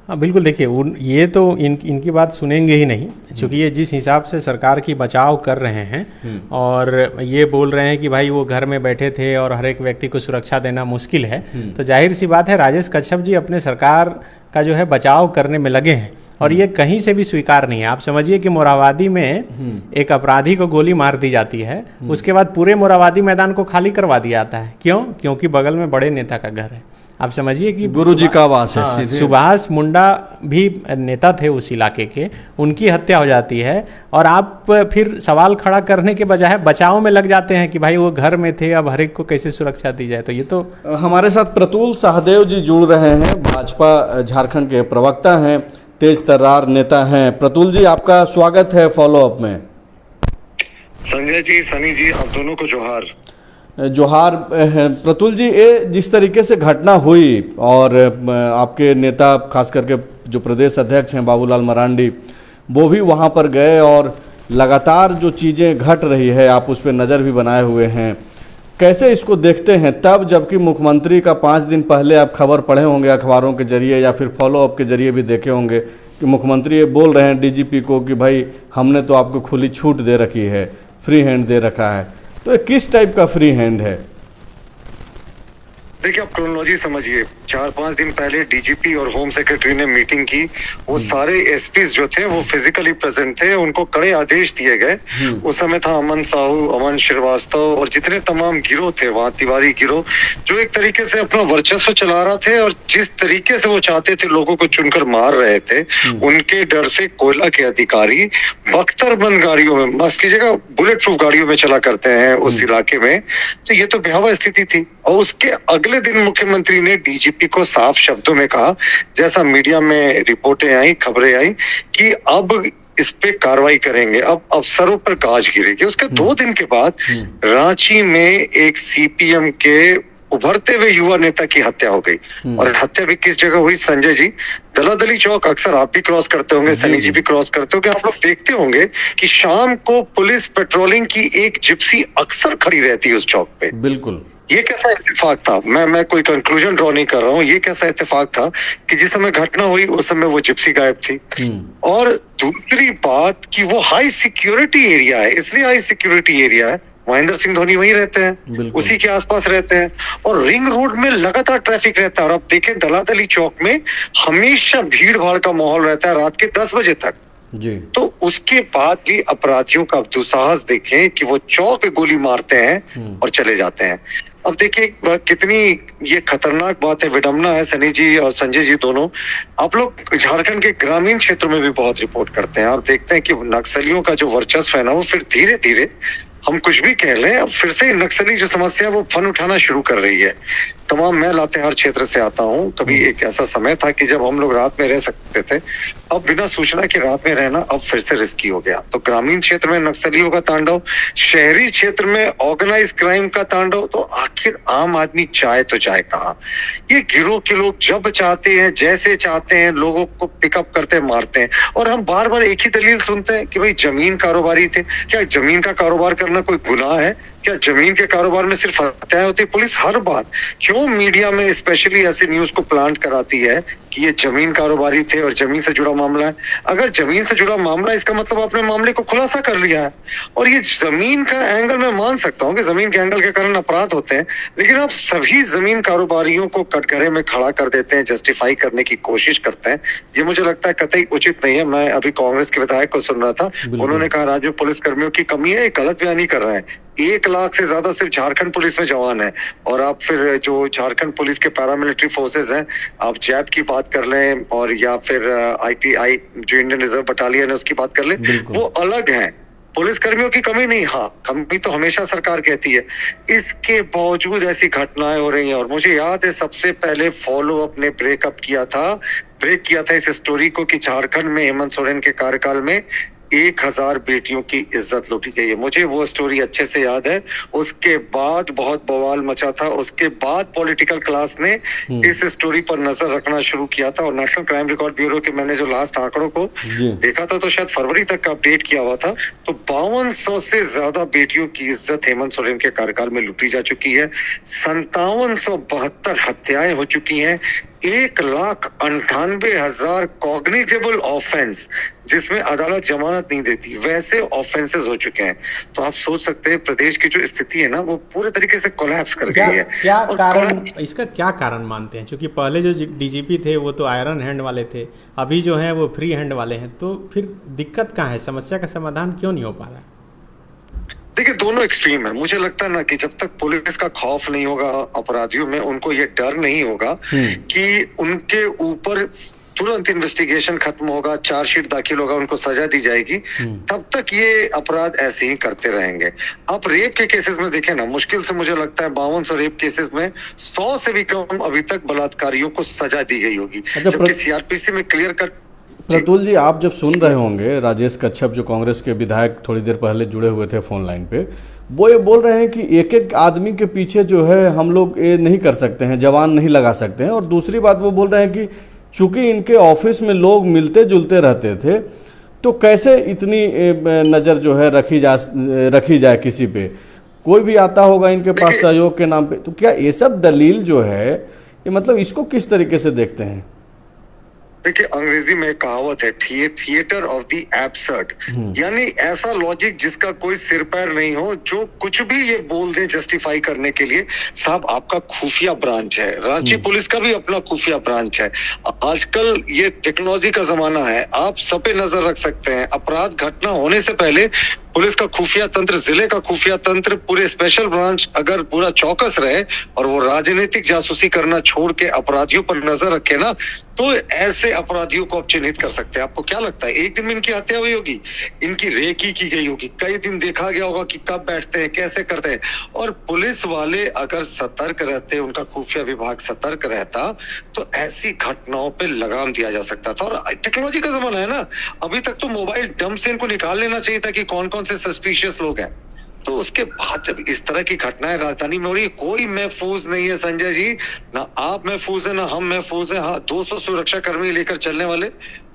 हाँ बिल्कुल, देखिए ये तो इनकी बात सुनेंगे ही नहीं, क्योंकि ये जिस हिसाब से सरकार की बचाव कर रहे हैं और ये बोल रहे हैं कि भाई वो घर में बैठे थे और हर एक व्यक्ति को सुरक्षा देना मुश्किल है, तो जाहिर सी बात है राजेश कच्छप जी अपने सरकार का जो है बचाव करने में लगे हैं, और ये कहीं से भी स्वीकार नहीं है। आप समझिए कि मोराबादी में एक अपराधी को गोली मार दी जाती है, उसके बाद पूरे मोराबादी मैदान को खाली करवा दिया जाता है। क्यों? क्योंकि बगल में बड़े नेता का घर है। आप समझिए कि गुरुजी का आवास है हाँ, सीधे। सुभाष मुंडा भी नेता थे उस इलाके के, उनकी हत्या हो जाती है और आप फिर सवाल खड़ा करने के बजाय बचाव में लग जाते हैं कि भाई वो घर में थे, अब हर एक को कैसे सुरक्षा दी जाए। तो ये तो हमारे साथ प्रतुल सहदेव जी जुड़ रहे हैं, भाजपा झारखंड के प्रवक्ता हैं, तेज तर्रार नेता हैं। प्रतुल जी, आपका स्वागत है फॉलोअप में। संजय जी, सनी जी, आप दोनों को जोहार। जोहार। प्रतुल जी, ये जिस तरीके से घटना हुई और आपके नेता खास करके जो प्रदेश अध्यक्ष हैं बाबूलाल मरांडी, वो भी वहाँ पर गए और लगातार जो चीज़ें घट रही है आप उस पर नज़र भी बनाए हुए हैं, कैसे इसको देखते हैं? तब जबकि मुख्यमंत्री का 5 दिन पहले आप खबर पढ़े होंगे अखबारों के जरिए या फिर फॉलोअप के जरिए भी देखे होंगे कि मुख्यमंत्री ये बोल रहे हैं डीजीपी को कि भाई हमने तो आपको खुली छूट दे रखी है, फ्री हैंड दे रखा है। तो ये किस टाइप का फ्री हैंड है? देखिए, आप क्रोनोलॉजी समझिए। 4-5 दिन पहले डीजीपी और होम सेक्रेटरी ने मीटिंग की। वो सारे एसपीज जो थे वो फिजिकली प्रेजेंट थे, उनको कड़े आदेश दिए गए। उस समय था अमन साहू, अमन श्रीवास्तव और जितने तमाम गिरोह थे वहाँ, तिवारी गिरोह, जो एक तरीके से अपना वर्चस्व चला रहा थे और जिस तरीके से वो चाहते थे लोगों को चुनकर मार रहे थे, उनके डर से कोयला के अधिकारी बख्तरबंद गाड़ियों में, माफ कीजिएगा, बुलेट प्रूफ गाड़ियों में चला करते हैं उस इलाके में। तो ये तो भयावह स्थिति थी। और उसके अगले दिन मुख्यमंत्री ने डीजीपी को साफ शब्दों में कहा, जैसा मीडिया में रिपोर्टें आई, खबरें आई, कि अब इस पे कार्रवाई करेंगे, अब अफसरों पर गाज गिरेगी। उसके 2 दिन के बाद रांची में एक सीपीएम के उभरते हुए युवा नेता की हत्या हो गई। और हत्या भी किस जगह हुई संजय जी? दलादली चौक। अक्सर आप भी क्रॉस करते होंगे, सनी जी भी क्रॉस करते होंगे, आप लोग देखते होंगे कि शाम को पुलिस पेट्रोलिंग की एक जिप्सी अक्सर खड़ी रहती है उस चौक पे। बिल्कुल। ये कैसा इत्तेफाक था? मैं कोई कंक्लूजन ड्रॉ नहीं कर रहा हूँ। ये कैसा इत्तेफाक था कि जिस समय घटना हुई उस समय वो जिप्सी गायब थी। और दूसरी बात कि वो हाई सिक्योरिटी एरिया है, इसलिए हाई सिक्योरिटी एरिया है, महेंद्र सिंह धोनी वहीं रहते हैं, उसी के आसपास रहते हैं और रिंग रोड में लगातार ट्रैफिक रहता है। और आप देखें दलादली चौक में हमेशा भीड़ भाड़ का माहौल रहता है रात के 10 बजे तक जी। तो उसके बाद भी अपराधियों का दुस्साहस देखें कि वो चौक पे गोली मारते हैं और चले जाते हैं। अब देखिए कितनी ये खतरनाक बात है, विडंबना है सनी जी और संजय जी दोनों। आप लोग झारखंड के ग्रामीण क्षेत्रों में भी बहुत रिपोर्ट करते हैं, आप देखते हैं कि नक्सलियों का जो वर्चस्व है ना, वो फिर धीरे धीरे, हम कुछ भी कह लें, अब फिर से नक्सली जो समस्या है वो फन उठाना शुरू कर रही है। तमाम, मैं लातेहार क्षेत्र से आता हूँ। कभी एक ऐसा समय था कि जब हम लोग रात में रह सकते थे, अब बिना सूचना के रात में रहना अब फिर से रिस्की हो गया। तो ग्रामीण क्षेत्र में नक्सलियों का तांडव, शहरी क्षेत्र में ऑर्गेनाइज क्राइम का तांडव, तो आखिर आम आदमी चाहे तो जाए कहाँ? ये गिरोह के लोग जब चाहते हैं, जैसे चाहते हैं, लोगों को पिकअप करते मारते हैं। और हम बार बार एक ही दलील सुनते हैं कि भाई जमीन कारोबारी थे। क्या जमीन का कारोबार करना कोई गुनाह है? क्या जमीन के कारोबार में सिर्फ हत्याएं होती? पुलिस हर बार क्यों मीडिया में स्पेशली ऐसे न्यूज को प्लांट कराती है कि ये जमीन कारोबारी थे और जमीन से जुड़ा मामला है? अगर जमीन से जुड़ा मामला, इसका मतलब आपने मामले को खुलासा कर लिया है। और ये जमीन का एंगल मैं मान सकता हूँ कि जमीन के एंगल के कारण अपराध होते हैं, लेकिन आप सभी जमीन कारोबारियों को कटघरे में खड़ा कर देते हैं, जस्टिफाई करने की कोशिश करते हैं। ये मुझे लगता है कतई उचित नहीं है। मैं अभी कांग्रेस के विधायक को सुन रहा था, उन्होंने कहा राज्य में पुलिस कर्मियों की कमी है, गलत बयानी कर रहे हैं। 1 लाख से ज्यादा सिर्फ झारखंड पुलिस में जवान है। और आप फिर जो झारखंड पुलिस के पैरामिलिट्री फोर्सेस हैं, आप जैप की बात कर लें और या फिर ITI जो इंडियन रिजर्व बटालियन है उसकी बात कर लें, वो अलग हैं। पुलिस कर्मियों की कमी नहीं, हाँ कमी तो हमेशा सरकार कहती है। इसके बावजूद ऐसी घटनाएं हो रही हैं। और मुझे याद है सबसे पहले फॉलो अप ने ब्रेक किया था इस स्टोरी को कि झारखंड में हेमंत सोरेन के कार्यकाल में 1000 बेटियों की इज्जत लूटी गई है। मुझे वो स्टोरी अच्छे से याद है। उसके बाद बहुत बवाल मचा था। उसके बाद पॉलिटिकल क्लास ने इस स्टोरी पर नजर रखना शुरू किया था। और नेशनल क्राइम रिकॉर्ड ब्यूरो के मैंने जो लास्ट आंकड़ों को देखा था, तो शायद फरवरी तक का अपडेट किया हुआ था, तो 5200 से ज्यादा बेटियों की इज्जत हेमंत सोरेन के कार्यकाल में लूटी जा चुकी है। 5772 हत्याएं हो चुकी हैं। 1,98,000 कॉग्निजेबल ऑफेंस, जिसमें अदालत जमानत नहीं देती, वैसे ऑफेंसेस हो चुके हैं। तो आप सोच सकते हैं प्रदेश की जो स्थिति है ना, वो पूरे तरीके से कोलैप्स कर गई है। क्या कारण, इसका क्या कारण मानते हैं? क्योंकि पहले जो डीजीपी थे वो तो आयरन हैंड वाले थे, अभी जो है वो फ्री हैंड वाले हैं, तो फिर दिक्कत कहाँ है? समस्या का समाधान क्यों नहीं हो पा रहा है? देखिए दोनों एक्सट्रीम है। मुझे लगता है ना कि जब तक पुलिस का खौफ नहीं होगा अपराधियों में, उनको ये डर नहीं होगा कि उनके ऊपर तुरंत इन्वेस्टिगेशन खत्म होगा, चार्जशीट दाखिल होगा, उनको सजा दी जाएगी, तब तक ये अपराध ऐसे ही करते रहेंगे। आप रेप के केसेस में देखें ना, मुश्किल से मुझे लगता है 5200 रेप केसेस में 100 से भी कम अभी तक बलात्कारियों को सजा दी गई होगी, जबकि सीआरपीसी में क्लियर कट। प्रतुल जी, आप जब सुन रहे होंगे राजेश कच्छप जो कांग्रेस के विधायक थोड़ी देर पहले जुड़े हुए थे फोन लाइन पे, वो ये बोल रहे हैं कि एक एक आदमी के पीछे जो है हम लोग ये नहीं कर सकते हैं, जवान नहीं लगा सकते हैं। और दूसरी बात वो बोल रहे हैं कि चूंकि इनके ऑफिस में लोग मिलते जुलते रहते थे, तो कैसे इतनी नज़र जो है रखी जाए किसी पे, कोई भी आता होगा इनके पास सहयोग के नाम पे। तो क्या ये सब दलील जो है, ये मतलब इसको किस तरीके से देखते हैं? देखिए अंग्रेजी में एक कहावत है, थिएटर ऑफ द एब्सर्ड, यानी ऐसा लॉजिक जिसका कोई सिर पैर नहीं हो, जो कुछ भी ये बोल दे जस्टिफाई करने के लिए। साहब आपका खुफिया ब्रांच है, रांची पुलिस का भी अपना खुफिया ब्रांच है। आजकल ये टेक्नोलॉजी का जमाना है, आप सब पे नजर रख सकते हैं। अपराध घटना होने से पहले पुलिस का खुफिया तंत्र, जिले का खुफिया तंत्र, पूरे स्पेशल ब्रांच अगर पूरा चौकस रहे और वो राजनीतिक जासूसी करना छोड़ के अपराधियों पर नजर रखे ना, तो ऐसे अपराधियों को आप चिन्हित कर सकते हैं। आपको क्या लगता है एक दिन में इनकी हत्या हुई होगी, इनकी रेकी की गई होगी, कई दिन देखा गया होगा कि कब बैठते हैं, कैसे करते हैं। और पुलिस वाले अगर सतर्क रहते, उनका खुफिया विभाग सतर्क रहता, तो ऐसी घटनाओं पे लगाम दिया जा सकता था। और टेक्नोलॉजी का जमाना है ना, अभी तक तो मोबाइल डंप से इनको निकाल लेना चाहिए था कि कौन कौन से सस्पिशियस लोग हैं। तो उसके बाद जब इस तरह की घटनाएं राजधानी में हो रही, कोई महफूज नहीं है संजय जी, ना आप महफूज है ना हम महफूज है। हाँ 200 सुरक्षा कर्मी लेकर चलने वाले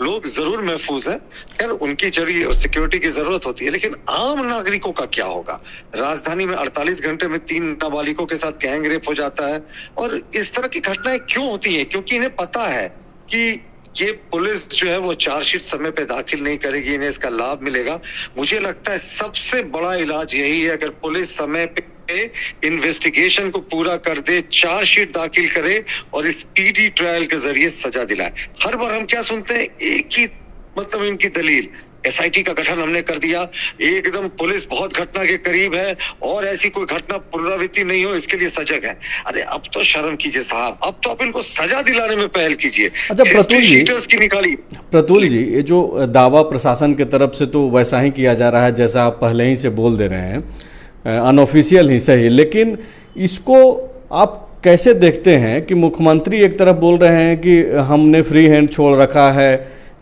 लोग जरूर महफूज हैं, खैर उनकी जरूरी सिक्योरिटी की जरूरत होती है, लेकिन आम नागरिकों का क्या होगा? राजधानी में 48 घंटे में 3 नाबालिगों के साथ गैंग रेप हो जाता है। और इस तरह की घटनाएं क्यों होती है? क्योंकि इन्हें पता है कि ये पुलिस जो है वो चार्जशीट समय पे दाखिल नहीं करेगी, इन्हें इसका लाभ मिलेगा। मुझे लगता है सबसे बड़ा इलाज यही है, अगर पुलिस समय पे इन्वेस्टिगेशन को पूरा कर दे, चार्जशीट दाखिल करे और स्पीडी ट्रायल के जरिए सजा दिलाए। हर बार हम क्या सुनते हैं, एक ही मतलब इनकी दलील, एसआईटी का गठन हमने कर दिया, एकदम पुलिस बहुत घटना के करीब है और ऐसी कोई घटना पुनरावृत्ति नहीं हो इसके लिए सजग है। अरे अब तो शर्म कीजिए साहब, अब तो आप इनको सजा दिलाने में पहल कीजिए। अच्छा प्रतुल जी, ये जो दावा प्रशासन की तरफ से तो वैसा ही किया जा रहा है जैसा आप पहले ही से बोल दे रहे हैं, अनऑफिशियल ही सही, लेकिन इसको आप कैसे देखते हैं कि मुख्यमंत्री एक तरफ बोल रहे हैं कि हमने फ्री हैंड छोड़ रखा है,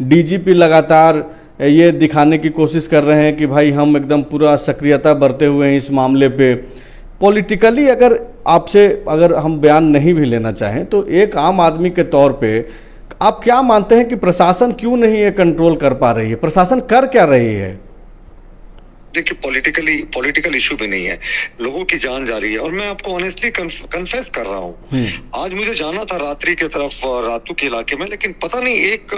डीजीपी लगातार ये दिखाने की कोशिश कर रहे हैं कि भाई हम एकदम पूरा सक्रियता बरते हुए हैं इस मामले पे। पॉलिटिकली अगर आपसे अगर हम बयान नहीं भी लेना चाहें, तो एक आम आदमी के तौर पे आप क्या मानते हैं कि प्रशासन क्यों नहीं ये कंट्रोल कर पा रही है? प्रशासन कर क्या रही है? देखिए पॉलिटिकल इशू भी नहीं है, लोगों की जान जा रही है। और मैं आपको ऑनेस्टली कन्फेस कर रहा हूँ, आज मुझे जाना था रात्रि की तरफ, रातू के इलाके में, लेकिन पता नहीं एक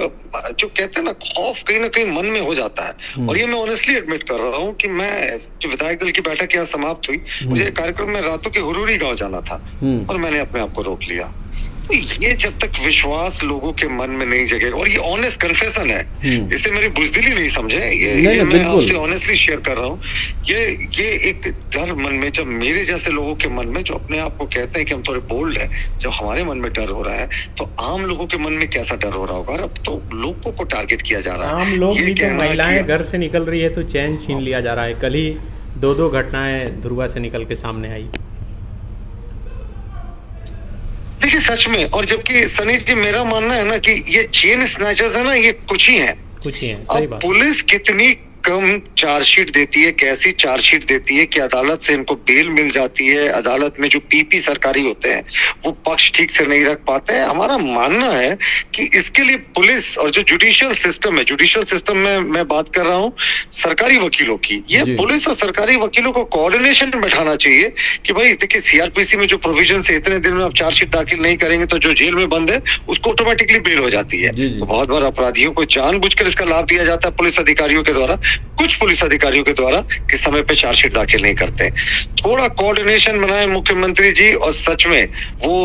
जो कहते हैं ना खौफ कहीं ना कहीं मन में हो जाता है। और ये मैं ऑनेस्टली एडमिट कर रहा हूँ कि मैं जो विधायक दल की बैठक यहाँ समाप्त हुई, मुझे कार्यक्रम में रातू के हुरूरी गाँव जाना था और मैंने अपने आप को रोक लिया। तो ये जब तक विश्वास लोगों के मन में नहीं जगेगा, और ये ऑनेस्ट कन्फेशन है, इसे मेरी बुजदिली नहीं समझे, ये मैं आपसे ऑनेस्टली शेयर कर रहा हूँ। ये एक डर मन में, जब मेरे जैसे लोगों के मन में जो अपने आप को कहते हैं कि हम थोड़े बोल्ड हैं, जब हमारे मन में डर हो रहा है, तो आम लोगों के मन में कैसा डर हो रहा होगा? और अब तो लोगों को टारगेट किया जा रहा है। आम लोग भी तो, महिलाएं घर से निकल रही है तो चैन छीन लिया जा रहा है। कल ही 2 घटनाएं ध्रुवा से निकल के सामने आई। देखिए सच में, और जबकि सनी जी मेरा मानना है ना कि ये चेन स्नैचर्स है ना, ये कुछ ही हैं, सही बात। पुलिस कितनी कम चार्जशीट देती है, कैसी चार्जशीट देती है कि अदालत से इनको बेल मिल जाती है। अदालत में जो पीपी सरकारी होते हैं वो पक्ष ठीक से नहीं रख पाते हैं। हमारा मानना है कि इसके लिए पुलिस और जो जुडिशियल सिस्टम है, जुडिशियल सिस्टम में मैं बात कर रहा हूँ सरकारी वकीलों की, ये पुलिस और सरकारी वकीलों को कोऑर्डिनेशन बैठाना चाहिए कि भाई देखिए सीआरपीसी में जो प्रोविजन है, इतने दिन में आप चार्जशीट दाखिल नहीं करेंगे तो जो जेल में बंद है उसको ऑटोमेटिकली बेल हो जाती है। तो बहुत बार अपराधियों को जानबूझकर इसका लाभ दिया जाता है पुलिस अधिकारियों के द्वारा, कुछ पुलिस अधिकारियों के द्वारा, कि समय पे चार्जशीट दाखिल नहीं करते। थोड़ा कोऑर्डिनेशन बनाए मुख्यमंत्री जी, और सच में वो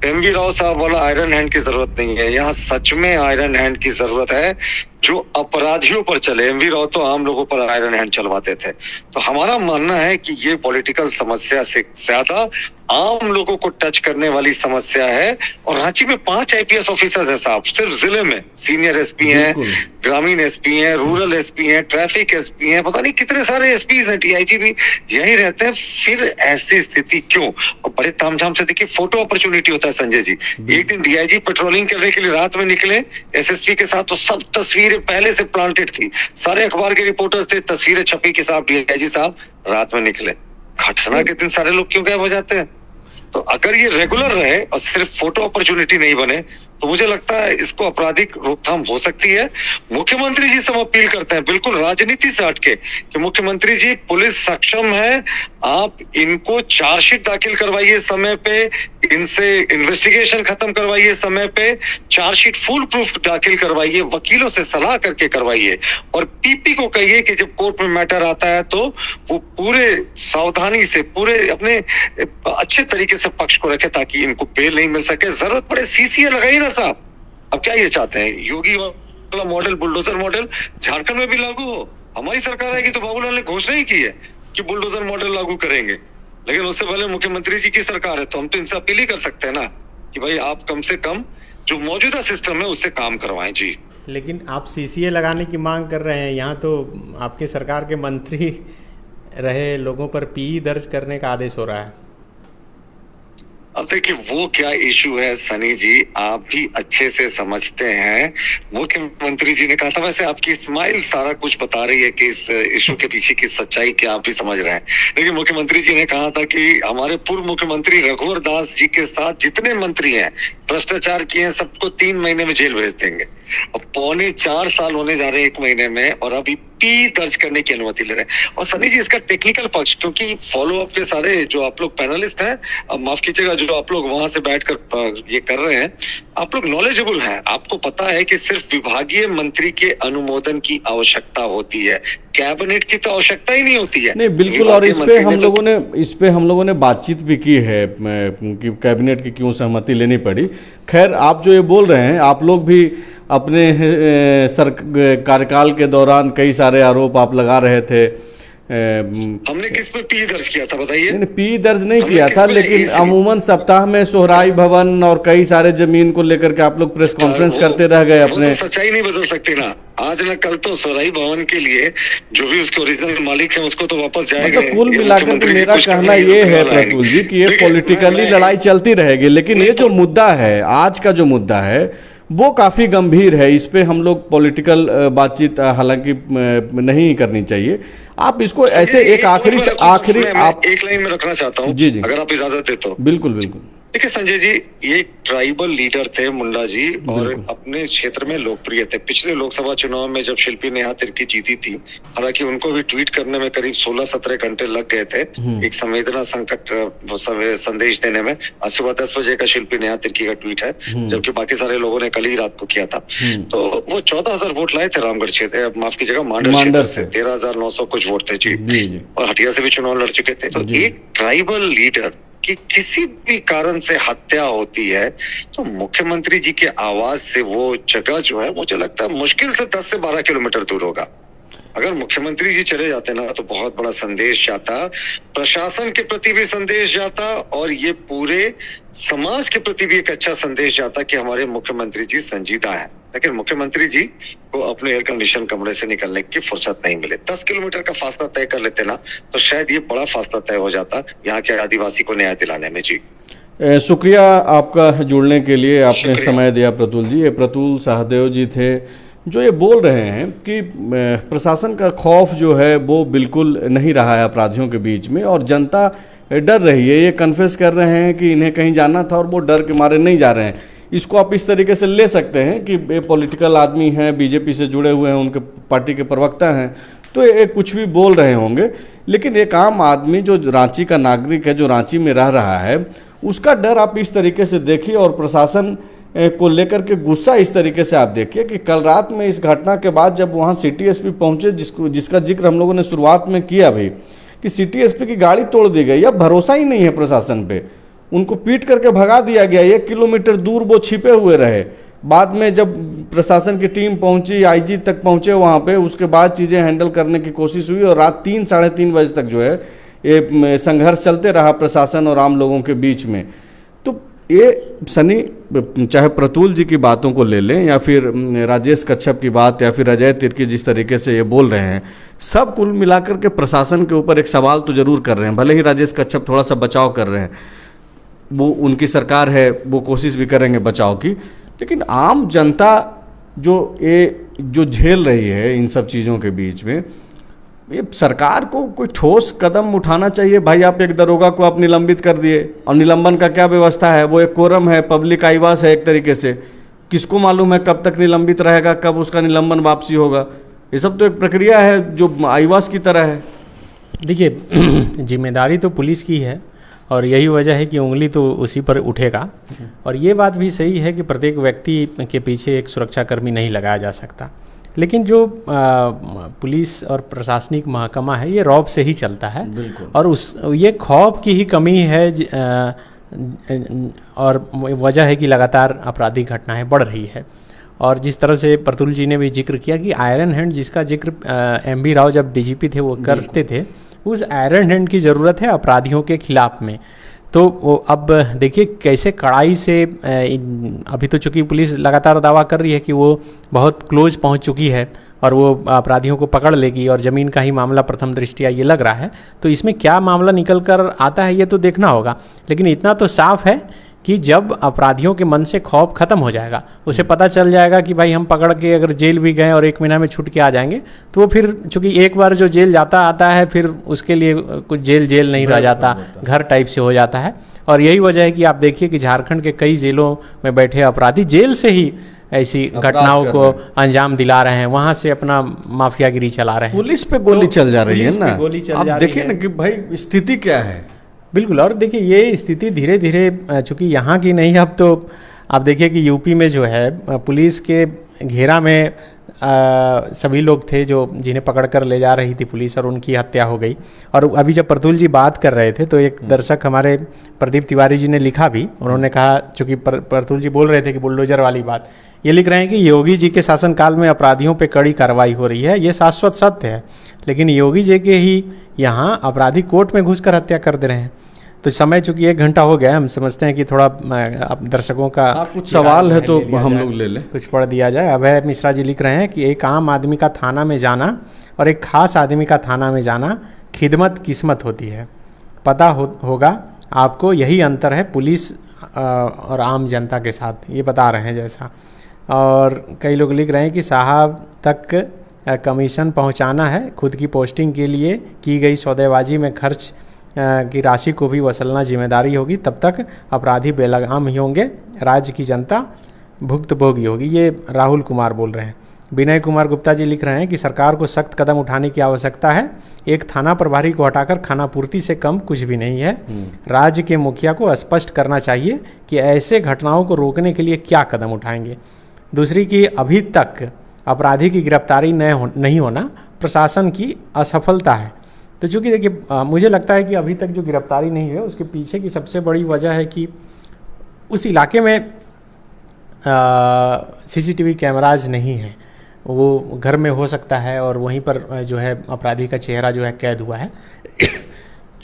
एमवी राव साहब वाला आयरन हैंड की जरूरत नहीं है, यहाँ सच में आयरन हैंड की जरूरत है जो अपराधियों पर चले। एमवी राव तो आम लोगों पर आयरन हैंड चलवाते थे। तो हमारा मानना है कि ये पॉलिटिकल समस्या से ज्यादा आम लोगों को टच करने वाली समस्या है। और रांची में 5 आईपीएस ऑफिसर्स हैं साहब, सिर्फ जिले में। सीनियर एसपी हैं, ग्रामीण एसपी हैं, रूरल एसपी हैं, ट्रैफिक एसपी हैं, पता नहीं कितने सारे एसपीज हैं, डीआईजी भी यही रहते हैं। फिर ऐसी स्थिति क्यों? और बड़े तामझाम से देखिए, फोटो अपॉर्चुनिटी होता है संजय जी। एक दिन डीआईजी पेट्रोलिंग करने के लिए रात में निकले एसएसपी के साथ, तो सब तस्वीरें पहले से प्लांटेड थी, सारे अखबार के रिपोर्टर्स थे, तस्वीरें छपी के साथ डीआईजी साहब रात में निकले। घटना के दिन सारे लोग क्यों गायब हो जाते हैं? तो अगर ये रेगुलर रहे और सिर्फ फोटो अपॉर्चुनिटी नहीं बने, तो मुझे लगता है इसको आपराधिक रोकथाम हो सकती है। मुख्यमंत्री जी से हम अपील करते हैं, बिल्कुल राजनीति से हटके, कि मुख्यमंत्री जी, पुलिस सक्षम है, आप इनको चार्जशीट दाखिल करवाइए समय पे, इनसे इन्वेस्टिगेशन खत्म करवाइए समय पे, चार्जशीट फुल प्रूफ दाखिल करवाइए, वकीलों से सलाह करके करवाइए। और पीपी को कहिए कि जब कोर्ट में मैटर आता है तो वो पूरे सावधानी से, पूरे अपने अच्छे तरीके से पक्ष को रखे, ताकि इनको बेल नहीं मिल सके। जरूरत पड़े सीसीए लगाइए ना साहब। अब क्या ये चाहते हैं, योगी वाला मॉडल, बुलडोजर मॉडल झारखंड में भी लागू हो? हमारी सरकार आएगी तो बाबूलाल ने घोषणा ही की है कि बुलडोजर मॉडल लागू करेंगे, लेकिन उससे पहले मुख्यमंत्री जी की सरकार है, तो हम तो इनसे अपील ही कर सकते हैं ना कि भाई आप कम से कम जो मौजूदा सिस्टम है उससे काम करवाएं जी। लेकिन आप सीसीए लगाने की मांग कर रहे हैं, यहाँ तो आपके सरकार के मंत्री रहे लोगों पर पीई दर्ज करने का आदेश हो रहा है। अब देखिए वो क्या इशू है सनी जी, आप भी अच्छे से समझते हैं। मुख्यमंत्री जी ने कहा था, वैसे आपकी स्माइल सारा कुछ बता रही है कि इस इशू के पीछे की सच्चाई क्या आप भी समझ रहे हैं। लेकिन मुख्यमंत्री जी ने कहा था कि हमारे पूर्व मुख्यमंत्री रघुवर दास जी के साथ जितने मंत्री हैं, भ्रष्टाचार किए हैं, सबको 3 महीने में जेल भेज देंगे। अब 3.25 साल होने जा रहे हैं 1 महीने में, और अभी पी दर्ज करने की अनुमति ले रहे हैं। और सनी जी इसका टेक्निकल पक्ष, क्योंकि फॉलो अप के सारे जो आप लोग पैनलिस्ट हैं, अब माफ कीजिएगा, जो आप लोग वहां से बैठकर ये कर रहे हैं, आप लोग नॉलेजेबल हैं, आपको पता है कि सिर्फ विभागीय मंत्री के अनुमोदन की आवश्यकता होती है, कैबिनेट की तो आवश्यकता ही नहीं होती है। नहीं बिल्कुल, और इस पे हम लोगों ने बातचीत भी की है कि कैबिनेट की क्यों सहमति लेनी पड़ी। खैर, आप जो ये बोल रहे हैं, आप लोग भी अपने कार्यकाल के दौरान कई सारे आरोप आप लगा रहे थे। हमने किस पे पी दर्ज किया था बताइए? नहीं, पी दर्ज नहीं किया था, लेकिन अमूमन सप्ताह में सोहराई भवन और कई सारे जमीन को लेकर के आप लोग प्रेस कॉन्फ्रेंस करते रह गए अपने। तो सच्चाई नहीं बदल सकती ना, आज न कल तो सोहराई भवन के लिए जो भी उसके ओरिजिनल मालिक है उसको तो वापस जाएगा। मतलब कुल मिलाकर के मेरा कहना ये है प्रतुल जी कि ये पॉलिटिकली लड़ाई चलती रहेगी, लेकिन ये जो मुद्दा है, आज का जो मुद्दा है, वो काफ़ी गंभीर है। इस पे हम लोग पॉलिटिकल बातचीत हालांकि नहीं करनी चाहिए। आप इसको ऐसे एक आखिरी आप एक लाइन में रखना चाहता हूँ, जी जी, अगर आप इजाजत दे तो। बिल्कुल बिल्कुल। देखिए संजय जी, ये ट्राइबल लीडर थे मुंडा जी, और अपने क्षेत्र में लोकप्रिय थे। पिछले लोकसभा चुनाव में जब शिल्पी नेहा तिर्की जीती थी, हालांकि उनको भी ट्वीट करने में करीब 16-17 घंटे लग गए थे, एक संवेदना संकट संदेश देने में। आज सुबह 10 बजे का शिल्पी नेहा तिर्की का ट्वीट है, जबकि बाकी सारे लोगों ने कल ही रात को किया था। तो वो 14,000 वोट लाए थे रामगढ़ क्षेत्र, माफ कीजिएगा मांडर से 13,900 कुछ वोट थे जी, और हटिया से भी चुनाव लड़ चुके थे। तो एक ट्राइबल लीडर कि किसी भी कारण से हत्या होती है तो मुख्यमंत्री जी के आवाज से वो जगह जो है, मुझे लगता है मुश्किल से 10 से 12 किलोमीटर दूर होगा। अगर मुख्यमंत्री जी चले जाते ना तो बहुत बड़ा संदेश जाता, प्रशासन के प्रति भी संदेश जाता, और ये पूरे समाज के प्रति भी एक अच्छा संदेश जाता कि हमारे मुख्यमंत्री जी संजीदा है। लेकिन मुख्यमंत्री जी को अपने एयर कंडीशन कमरे से निकलने की फुर्सत नहीं मिले। 10 किलोमीटर का फासला तय कर लेते ना तो शायद ये बड़ा फासला तय हो जाता यहाँ के आदिवासी को न्याय दिलाने में जी। शुक्रिया आपका जुड़ने के लिए, आपने समय दिया प्रतुल जी। ये प्रतुल सहदेव जी थे जो ये बोल रहे हैं कि प्रशासन का खौफ जो है वो बिल्कुल नहीं रहा है अपराधियों के बीच में, और जनता डर रही है। ये कन्फेस कर रहे हैं कि इन्हें कहीं जाना था और वो डर के मारे नहीं जा रहे हैं। इसको आप इस तरीके से ले सकते हैं कि ये पॉलिटिकल आदमी हैं, बीजेपी से जुड़े हुए हैं, उनके पार्टी के प्रवक्ता हैं, तो ये कुछ भी बोल रहे होंगे। लेकिन एक आम आदमी जो रांची का नागरिक है, जो रांची में रह रहा है, उसका डर आप इस तरीके से देखिए, और प्रशासन को लेकर के गुस्सा इस तरीके से आप देखिए कि कल रात में इस घटना के बाद जब वहाँ सिटी एसपी पहुँचे, जिसका जिक्र हम लोगों ने शुरुआत में किया भी, कि सिटी एसपी की गाड़ी तोड़ दी गई, अब भरोसा ही नहीं है प्रशासन पे। उनको पीट करके भगा दिया गया, 1 किलोमीटर दूर वो छिपे हुए रहे। बाद में जब प्रशासन की टीम पहुंची, आईजी तक पहुंचे वहां पे, उसके बाद चीज़ें हैंडल करने की कोशिश हुई और रात 3 साढ़े 3 बजे तक जो है ये संघर्ष चलते रहा प्रशासन और आम लोगों के बीच में। तो ये सनी, चाहे प्रतुल जी की बातों को ले लें या फिर राजेश कच्छप की बात या फिर अजय तिर्की जिस तरीके से ये बोल रहे हैं, सब कुल मिलाकर के प्रशासन के ऊपर एक सवाल तो जरूर कर रहे हैं। भले ही राजेश कच्छप थोड़ा सा बचाव कर रहे हैं, वो उनकी सरकार है, वो कोशिश भी करेंगे बचाव की, लेकिन आम जनता जो झेल रही है इन सब चीज़ों के बीच में, ये सरकार को कोई ठोस कदम उठाना चाहिए। भाई आप एक दरोगा को आप निलंबित कर दिए, और निलंबन का क्या व्यवस्था है? वो एक कोरम है, पब्लिक आईवास है एक तरीके से, किसको मालूम है कब तक निलंबित रहेगा, कब उसका निलंबन वापसी होगा? ये सब तो एक प्रक्रिया है जो आईवास की तरह है। देखिए जिम्मेदारी तो पुलिस की है और यही वजह है कि उंगली तो उसी पर उठेगा। और ये बात भी सही है कि प्रत्येक व्यक्ति के पीछे एक सुरक्षाकर्मी नहीं लगाया जा सकता, लेकिन जो पुलिस और प्रशासनिक महकमा है ये रौब से ही चलता है और ये खौफ की ही कमी है और वजह है कि लगातार आपराधिक घटनाएं बढ़ रही है। और जिस तरह से प्रतुल जी ने भी जिक्र किया कि आयरन हैंड जिसका जिक्र एमवी राव जब डीजीपी थे वो करते थे, उस आयरन हैंड की ज़रूरत है अपराधियों के खिलाफ में। तो वो अब देखिए कैसे कड़ाई से अभी तो चूँकि पुलिस लगातार दावा कर रही है कि वो बहुत क्लोज पहुंच चुकी है और वो अपराधियों को पकड़ लेगी और ज़मीन का ही मामला प्रथम दृष्टिया ये लग रहा है। तो इसमें क्या मामला निकल कर आता है ये तो देखना होगा, लेकिन इतना तो साफ है कि जब अपराधियों के मन से खौफ खत्म हो जाएगा, उसे पता चल जाएगा कि भाई हम पकड़ के अगर जेल भी गए और 1 महीना में छूट के आ जाएंगे, तो वो फिर चूँकि एक बार जो जेल जाता आता है फिर उसके लिए कुछ जेल नहीं रह जाता, घर टाइप से हो जाता है। और यही वजह है कि आप देखिए कि झारखंड के कई जेलों में बैठे अपराधी जेल से ही ऐसी घटनाओं को अंजाम दिला रहे हैं, वहाँ से अपना माफियागिरी चला रहे हैं। पुलिस पे गोली चल जा रही है ना, आप देखिए ना कि भाई स्थिति क्या है। बिल्कुल, और देखिए ये स्थिति धीरे धीरे चूँकि यहाँ की नहीं, अब तो आप देखिए कि यूपी में जो है पुलिस के घेरा में सभी लोग थे जो जिन्हें पकड़ कर ले जा रही थी पुलिस, और उनकी हत्या हो गई। और अभी जब प्रतुल जी बात कर रहे थे तो एक दर्शक हमारे प्रदीप तिवारी जी ने लिखा भी, उन्होंने कहा, चूँकि प्रतुल जी बोल रहे थे कि बुलडोजर वाली बात, ये लिख रहे हैं कि योगी जी के शासनकाल में अपराधियों पे कड़ी कार्रवाई हो रही है, ये शाश्वत सत्य है, लेकिन योगी जी के ही यहाँ अपराधी कोर्ट में घुसकर हत्या कर दे रहे हैं। तो समय चूंकि 1 घंटा हो गया, हम समझते हैं कि थोड़ा दर्शकों का कुछ सवाल है तो हम लोग ले लें, कुछ पढ़ दिया जाए। अभय मिश्रा जी लिख रहे हैं कि एक आम आदमी का थाना में जाना और एक खास आदमी का थाना में जाना खिदमत किस्मत होती है, पता होगा आपको, यही अंतर है पुलिस और आम जनता के साथ, ये बता रहे हैं जैसा। और कई लोग लिख रहे हैं कि साहब तक कमीशन पहुंचाना है, खुद की पोस्टिंग के लिए की गई सौदेबाजी में खर्च की राशि को भी वसूलना जिम्मेदारी होगी, तब तक अपराधी बेलगाम ही होंगे, राज्य की जनता भुक्तभोगी होगी। ये राहुल कुमार बोल रहे हैं। विनय कुमार गुप्ता जी लिख रहे हैं कि सरकार को सख्त कदम उठाने की आवश्यकता है, एक थाना प्रभारी को हटाकर खानापूर्ति से कम कुछ भी नहीं है। राज्य के मुखिया को स्पष्ट करना चाहिए कि ऐसे घटनाओं को रोकने के लिए क्या कदम उठाएंगे। दूसरी कि अभी तक अपराधी की गिरफ्तारी नहीं होना प्रशासन की असफलता है। तो चूँकि देखिए मुझे लगता है कि अभी तक जो गिरफ्तारी नहीं है उसके पीछे की सबसे बड़ी वजह है कि उस इलाके में सीसीटीवी कैमराज नहीं है, वो घर में हो सकता है और वहीं पर जो है अपराधी का चेहरा जो है कैद हुआ है।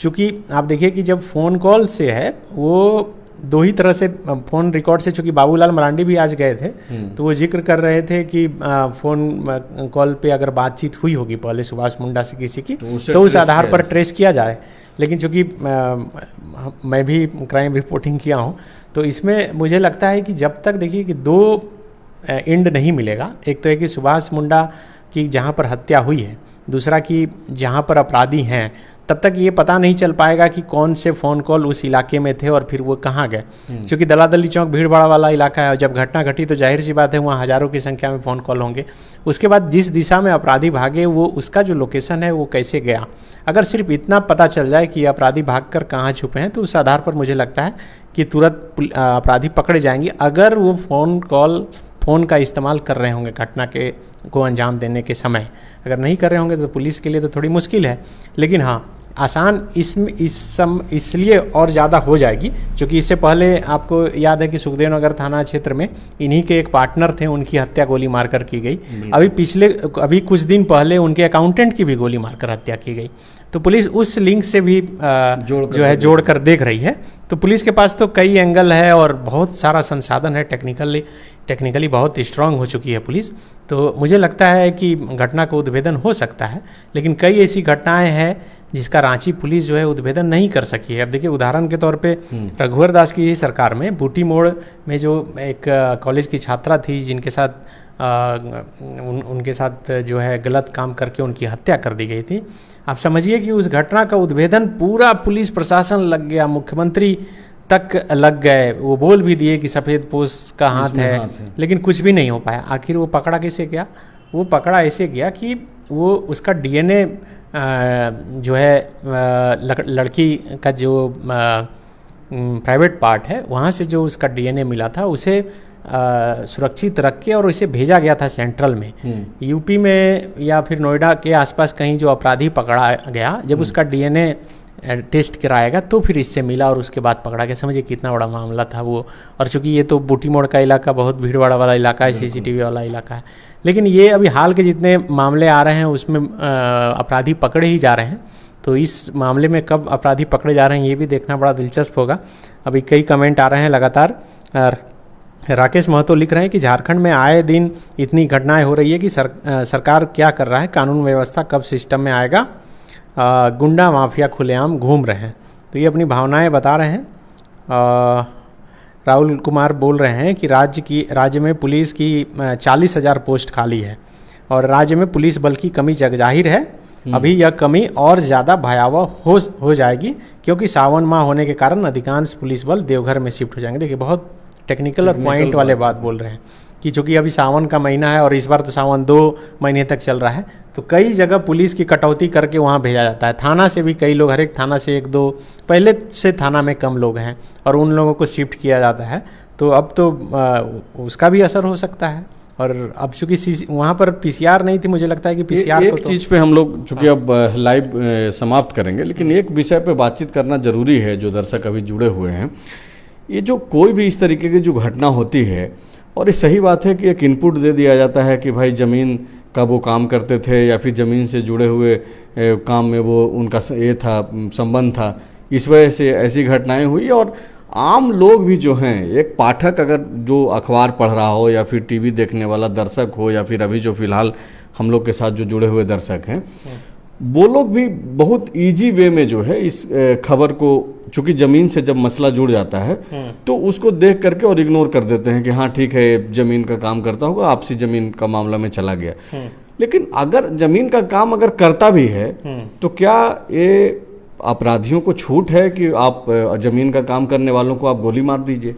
चूँकि आप देखिए कि जब फ़ोन कॉल से है वो 2 ही तरह से फ़ोन रिकॉर्ड से, चूँकि बाबूलाल मरांडी भी आज गए थे तो वो जिक्र कर रहे थे कि फ़ोन कॉल पे अगर बातचीत हुई होगी पहले सुभाष मुंडा से किसी की तो उस आधार पर ट्रेस किया जाए। लेकिन चूँकि मैं भी क्राइम रिपोर्टिंग किया हूँ तो इसमें मुझे लगता है कि जब तक देखिए कि 2 एंड नहीं मिलेगा, एक तो है कि सुभाष मुंडा की जहाँ पर हत्या हुई है, दूसरा कि जहाँ पर अपराधी हैं, तब तक ये पता नहीं चल पाएगा कि कौन से फ़ोन कॉल उस इलाके में थे और फिर वो कहाँ गए। क्योंकि दलादली चौक भीड़ भाड़ वाला इलाका है, जब घटना घटी तो जाहिर सी बात है वहाँ हज़ारों की संख्या में फ़ोन कॉल होंगे। उसके बाद जिस दिशा में अपराधी भागे वो उसका जो लोकेशन है वो कैसे गया, अगर सिर्फ इतना पता चल जाए कि अपराधी भागकर कहाँ छुपे हैं तो उस आधार पर मुझे लगता है कि तुरंत अपराधी पकड़े जाएंगे। अगर वो फ़ोन का इस्तेमाल कर रहे होंगे घटना को अंजाम देने के समय, अगर नहीं कर रहे होंगे तो पुलिस के लिए तो थोड़ी मुश्किल है। लेकिन हाँ, आसान इसलिए और ज़्यादा हो जाएगी क्योंकि इससे पहले आपको याद है कि सुखदेव नगर थाना क्षेत्र में इन्हीं के एक पार्टनर थे, उनकी हत्या गोली मारकर की गई। अभी कुछ दिन पहले उनके अकाउंटेंट की भी गोली मारकर हत्या की गई। तो पुलिस उस लिंक से भी जोड़ कर देख रही है। तो पुलिस के पास तो कई एंगल है और बहुत सारा संसाधन है, टेक्निकली बहुत स्ट्रांग हो चुकी है पुलिस। तो मुझे लगता है कि घटना का उद्भेदन हो सकता है, लेकिन कई ऐसी घटनाएं हैं जिसका रांची पुलिस जो है उद्भेदन नहीं कर सकी है। अब देखिए उदाहरण के तौर पे रघुवर दास की ही सरकार में बूटी मोड़ में जो एक कॉलेज की छात्रा थी जिनके साथ उनके साथ जो है गलत काम करके उनकी हत्या कर दी गई थी। आप समझिए कि उस घटना का उद्भेदन पूरा पुलिस प्रशासन लग गया, मुख्यमंत्री तक लग गए, वो बोल भी दिए कि सफ़ेद पोश का हाथ है, लेकिन कुछ भी नहीं हो पाया। आखिर वो पकड़ा कैसे गया? वो पकड़ा ऐसे गया कि वो उसका डीएनए जो है लड़की का जो प्राइवेट पार्ट है वहाँ से जो उसका डीएनए मिला था उसे सुरक्षित रख के और इसे भेजा गया था सेंट्रल में, यूपी में या फिर नोएडा के आसपास कहीं जो अपराधी पकड़ा गया, जब उसका डीएनए टेस्ट कराएगा तो फिर इससे मिला और उसके बाद पकड़ा गया। समझिए कितना बड़ा मामला था वो। और चूंकि ये तो बूटी मोड़ का इलाका बहुत भीड़ भाड़ वाला इलाका है, सीसीटीवी वाला इलाका है, लेकिन ये अभी हाल के जितने मामले आ रहे हैं उसमें अपराधी पकड़े ही जा रहे हैं। तो इस मामले में कब अपराधी पकड़े जा रहे हैं ये भी देखना बड़ा दिलचस्प होगा। अभी कई कमेंट आ रहे हैं लगातार। राकेश महतो लिख रहे हैं कि झारखंड में आए दिन इतनी घटनाएं हो रही है कि सरकार क्या कर रहा है, कानून व्यवस्था कब सिस्टम में आएगा, गुंडा माफिया खुलेआम घूम रहे हैं। तो ये अपनी भावनाएं बता रहे हैं। राहुल कुमार बोल रहे हैं कि राज्य में पुलिस की 40,000 पोस्ट खाली है और राज्य में पुलिस बल की कमी जगजाहिर है। अभी यह कमी और ज़्यादा भयावह हो जाएगी क्योंकि सावन माह होने के कारण अधिकांश पुलिस बल देवघर में शिफ्ट हो जाएंगे। देखिए बहुत टेक्निकल और पॉइंट वाले बात बोल रहे हैं कि चूँकि अभी सावन का महीना है और इस बार तो सावन 2 महीने तक चल रहा है, तो कई जगह पुलिस की कटौती करके वहाँ भेजा जाता है। थाना से भी कई लोग, हर एक थाना से 1-2, पहले से थाना में कम लोग हैं और उन लोगों को शिफ्ट किया जाता है। तो अब तो उसका भी असर हो सकता है। और अब चूँकि वहाँ पर पीसीआर नहीं थी, मुझे लगता है कि पीसीआर एक चीज़ पे हम लोग चूँकि अब लाइव समाप्त करेंगे, लेकिन एक विषय पे बातचीत करना जरूरी है जो दर्शक अभी जुड़े हुए हैं। ये जो कोई भी इस तरीके की जो घटना होती है, और ये सही बात है कि एक इनपुट दे दिया जाता है कि भाई ज़मीन का वो काम करते थे या फिर ज़मीन से जुड़े हुए काम में वो उनका ये था, संबंध था, इस वजह से ऐसी घटनाएं हुई। और आम लोग भी जो हैं, एक पाठक अगर जो अखबार पढ़ रहा हो या फिर टीवी देखने वाला दर्शक हो या फिर अभी जो फिलहाल हम लोग के साथ जो जुड़े हुए दर्शक हैं, वो लोग भी बहुत इजी वे में जो है इस खबर को, चूँकि ज़मीन से जब मसला जुड़ जाता है तो उसको देख करके और इग्नोर कर देते हैं कि हाँ ठीक है ज़मीन का काम करता होगा, आपसी ज़मीन का मामला में चला गया। लेकिन अगर ज़मीन का काम अगर करता भी है तो क्या ये अपराधियों को छूट है कि आप ज़मीन का काम करने वालों को आप गोली मार दीजिए?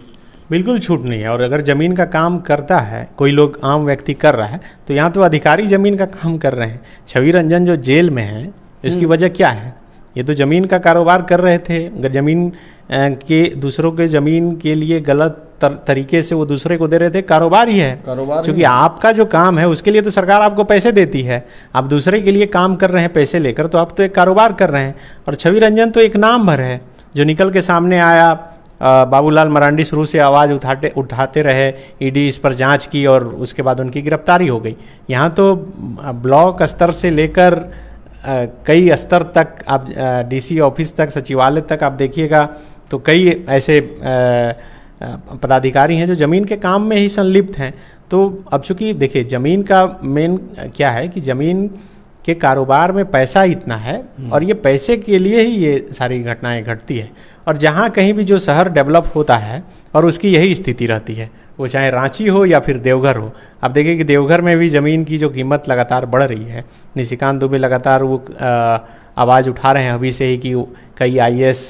बिल्कुल छूट नहीं है। और अगर ज़मीन का काम करता है, कोई लोग आम व्यक्ति कर रहा है, तो यहाँ तो अधिकारी ज़मीन का काम कर रहे हैं। छवि रंजन जो जेल में है, इसकी वजह क्या है? ये तो ज़मीन का कारोबार कर रहे थे। अगर ज़मीन के दूसरों के ज़मीन के लिए गलत तरीके से वो दूसरे को दे रहे थे, कारोबार ही है। क्योंकि आपका जो काम है उसके लिए तो सरकार आपको पैसे देती है, आप दूसरे के लिए काम कर रहे हैं पैसे लेकर, तो आप तो एक कारोबार कर रहे हैं। और छवि रंजन तो एक नाम भर है जो निकल के सामने आया। बाबूलाल मरांडी शुरू से आवाज़ उठाते रहे, ईडी इस पर जांच की और उसके बाद उनकी गिरफ्तारी हो गई। यहाँ तो ब्लॉक स्तर से लेकर कई स्तर तक, आप डीसी ऑफिस तक, सचिवालय तक आप देखिएगा तो कई ऐसे पदाधिकारी हैं जो ज़मीन के काम में ही संलिप्त हैं। तो अब चूँकि देखिए ज़मीन का मेन क्या है कि ज़मीन के कारोबार में पैसा इतना है और ये पैसे के लिए ही ये सारी घटनाएं घटती है। और जहाँ कहीं भी जो शहर डेवलप होता है और उसकी यही स्थिति रहती है, वो चाहे रांची हो या फिर देवघर हो। आप देखिए कि देवघर में भी ज़मीन की जो कीमत लगातार बढ़ रही है। निशिकांत दुबे लगातार वो आवाज़ उठा रहे हैं अभी से ही कि कई IAS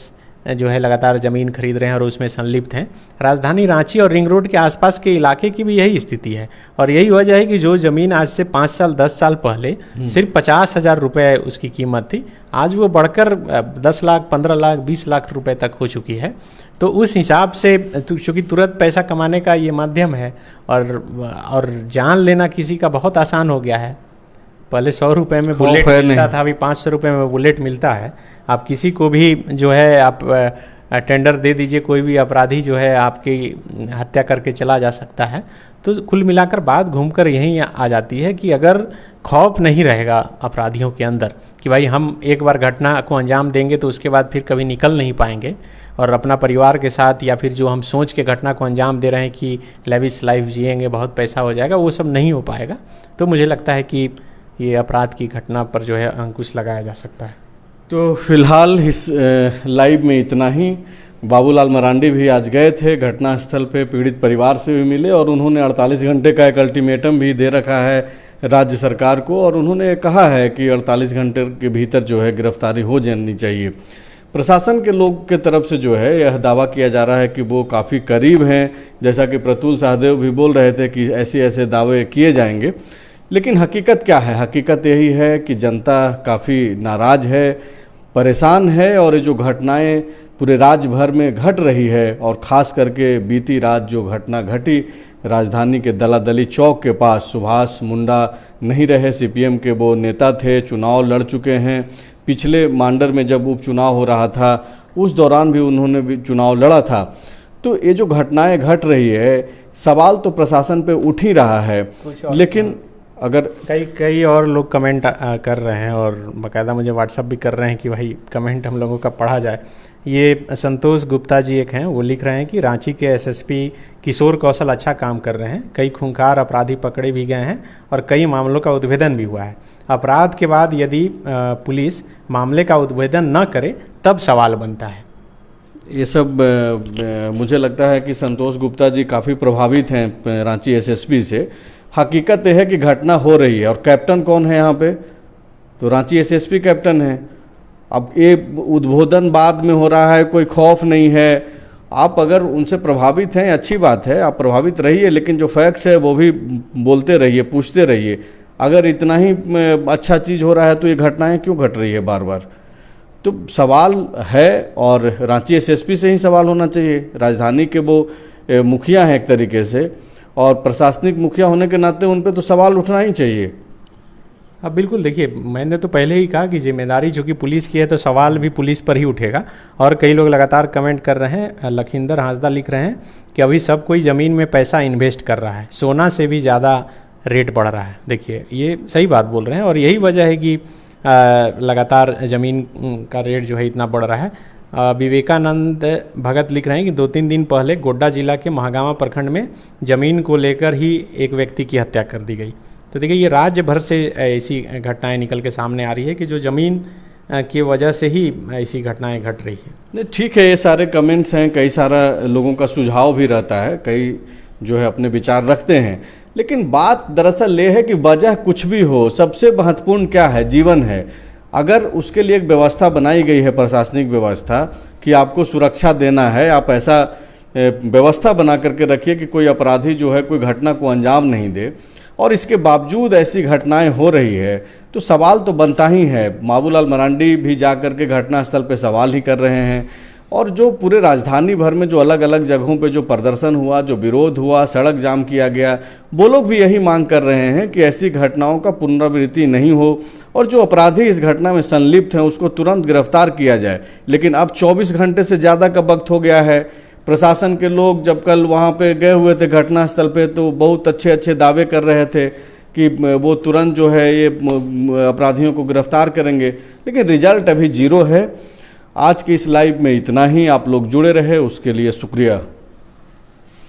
जो है लगातार ज़मीन खरीद रहे हैं और उसमें संलिप्त हैं। राजधानी रांची और रिंग रोड के आसपास के इलाके की भी यही स्थिति है। और यही वजह है कि जो ज़मीन आज से 5 साल 10 साल पहले सिर्फ 50,000 रुपये उसकी कीमत थी, आज वो बढ़कर 10 लाख 15 लाख 20 लाख रुपए तक हो चुकी है। तो उस हिसाब से चूँकि तुरंत पैसा कमाने का ये माध्यम है और जान लेना किसी का बहुत आसान हो गया है। पहले 100 रुपये में खौफ बुलेट है मिलता नहीं। था, अभी 500 रुपये में बुलेट मिलता है। आप किसी को भी जो है आप टेंडर दे दीजिए, कोई भी अपराधी जो है आपकी हत्या करके चला जा सकता है। तो कुल मिलाकर बात घूमकर यहीं आ जाती है कि अगर खौफ नहीं रहेगा अपराधियों के अंदर कि भाई हम एक बार घटना को अंजाम देंगे तो उसके बाद फिर कभी निकल नहीं पाएंगे, और अपना परिवार के साथ या फिर जो हम सोच के घटना को अंजाम दे रहे हैं कि लेविश लाइफ जिएंगे, बहुत पैसा हो जाएगा, वो सब नहीं हो पाएगा। तो मुझे लगता है कि ये अपराध की घटना पर जो है अंकुश लगाया जा सकता है। तो फिलहाल इस लाइव में इतना ही। बाबूलाल मरांडी भी आज गए थे घटनास्थल पे, पीड़ित परिवार से भी मिले और उन्होंने 48 घंटे का एक अल्टीमेटम भी दे रखा है राज्य सरकार को, और उन्होंने कहा है कि 48 घंटे के भीतर जो है गिरफ्तारी हो जानी चाहिए। प्रशासन के लोग के तरफ से जो है यह दावा किया जा रहा है कि वो काफ़ी करीब हैं, जैसा कि प्रतुल सहदेव भी बोल रहे थे कि ऐसे ऐसे दावे किए जाएंगे। लेकिन हकीकत क्या है? हकीकत यही है कि जनता काफ़ी नाराज़ है, परेशान है, और ये जो घटनाएं पूरे राज्य भर में घट रही है, और ख़ास करके बीती रात जो घटना घटी राजधानी के दलादली चौक के पास, सुभाष मुंडा नहीं रहे, सीपीएम के वो नेता थे, चुनाव लड़ चुके हैं। पिछले मांडर में जब उपचुनाव हो रहा था उस दौरान भी उन्होंने भी चुनाव लड़ा था। तो ये जो घटनाएं घट रही है, सवाल तो प्रशासन पे उठ ही रहा है, लेकिन अगर कई और लोग कमेंट कर रहे हैं और बाकायदा मुझे व्हाट्सअप भी कर रहे हैं कि भाई कमेंट हम लोगों का पढ़ा जाए। ये संतोष गुप्ता जी एक हैं, वो लिख रहे हैं कि रांची के एसएसपी किशोर कौशल अच्छा काम कर रहे हैं, कई खूंखार अपराधी पकड़े भी गए हैं और कई मामलों का उद्भेदन भी हुआ है। अपराध के बाद यदि पुलिस मामले का उद्भेदन न करे तब सवाल बनता है। ये सब मुझे लगता है कि संतोष गुप्ता जी काफ़ी प्रभावित हैं रांची एसएसपी से। हकीकत यह है कि घटना हो रही है, और कैप्टन कौन है यहाँ पे? तो रांची एसएसपी कैप्टन है। अब ये उद्बोधन बाद में हो रहा है, कोई खौफ नहीं है। आप अगर उनसे प्रभावित हैं, अच्छी बात है, आप प्रभावित रहिए, लेकिन जो फैक्ट्स है वो भी बोलते रहिए, पूछते रहिए। अगर इतना ही अच्छा चीज़ हो रहा है तो ये घटनाएं क्यों घट रही है बार बार? तो सवाल है, और रांची एसएसपी से ही सवाल होना चाहिए। राजधानी के वो मुखिया हैं एक तरीके से, और प्रशासनिक मुखिया होने के नाते उन पर तो सवाल उठना ही चाहिए। अब बिल्कुल देखिए, मैंने तो पहले ही कहा कि जिम्मेदारी चूँकि पुलिस की है तो सवाल भी पुलिस पर ही उठेगा। और कई लोग लगातार कमेंट कर रहे हैं। लखिंदर हांसदा लिख रहे हैं कि अभी सब कोई ज़मीन में पैसा इन्वेस्ट कर रहा है, सोना से भी ज़्यादा रेट बढ़ रहा है। देखिए ये सही बात बोल रहे हैं, और यही वजह है कि लगातार ज़मीन का रेट जो है इतना बढ़ रहा है। विवेकानंद भगत लिख रहे हैं कि 2-3 दिन पहले गोड्डा जिला के महागामा प्रखंड में ज़मीन को लेकर ही एक व्यक्ति की हत्या कर दी गई। तो देखिए ये राज्य भर से ऐसी घटनाएं निकल के सामने आ रही है कि जो ज़मीन की वजह से ही ऐसी घटनाएं घट रही है। नहीं, ठीक है, ये सारे कमेंट्स हैं, कई सारा लोगों का सुझाव भी रहता है, कई जो है अपने विचार रखते हैं, लेकिन बात दरअसल ये है कि वजह कुछ भी हो, सबसे महत्वपूर्ण क्या है? जीवन है। अगर उसके लिए एक व्यवस्था बनाई गई है, प्रशासनिक व्यवस्था, कि आपको सुरक्षा देना है, आप ऐसा व्यवस्था बना करके रखिए कि कोई अपराधी जो है कोई घटना को अंजाम नहीं दे, और इसके बावजूद ऐसी घटनाएं हो रही है तो सवाल तो बनता ही है। बाबूलाल मरांडी भी जा कर के घटनास्थल पे सवाल ही कर रहे हैं, और जो पूरे राजधानी भर में जो अलग अलग जगहों पे जो प्रदर्शन हुआ, जो विरोध हुआ, सड़क जाम किया गया, वो लोग भी यही मांग कर रहे हैं कि ऐसी घटनाओं का पुनरावृत्ति नहीं हो, और जो अपराधी इस घटना में संलिप्त हैं उसको तुरंत गिरफ्तार किया जाए। लेकिन अब 24 घंटे से ज़्यादा का वक्त हो गया है। प्रशासन के लोग जब कल वहाँ पे गए हुए थे घटनास्थल पे, तो बहुत अच्छे अच्छे दावे कर रहे थे कि वो तुरंत जो है ये अपराधियों को गिरफ्तार करेंगे, लेकिन रिजल्ट अभी 0 है। आज के इस लाइव में इतना ही। आप लोग जुड़े रहे उसके लिए शुक्रिया।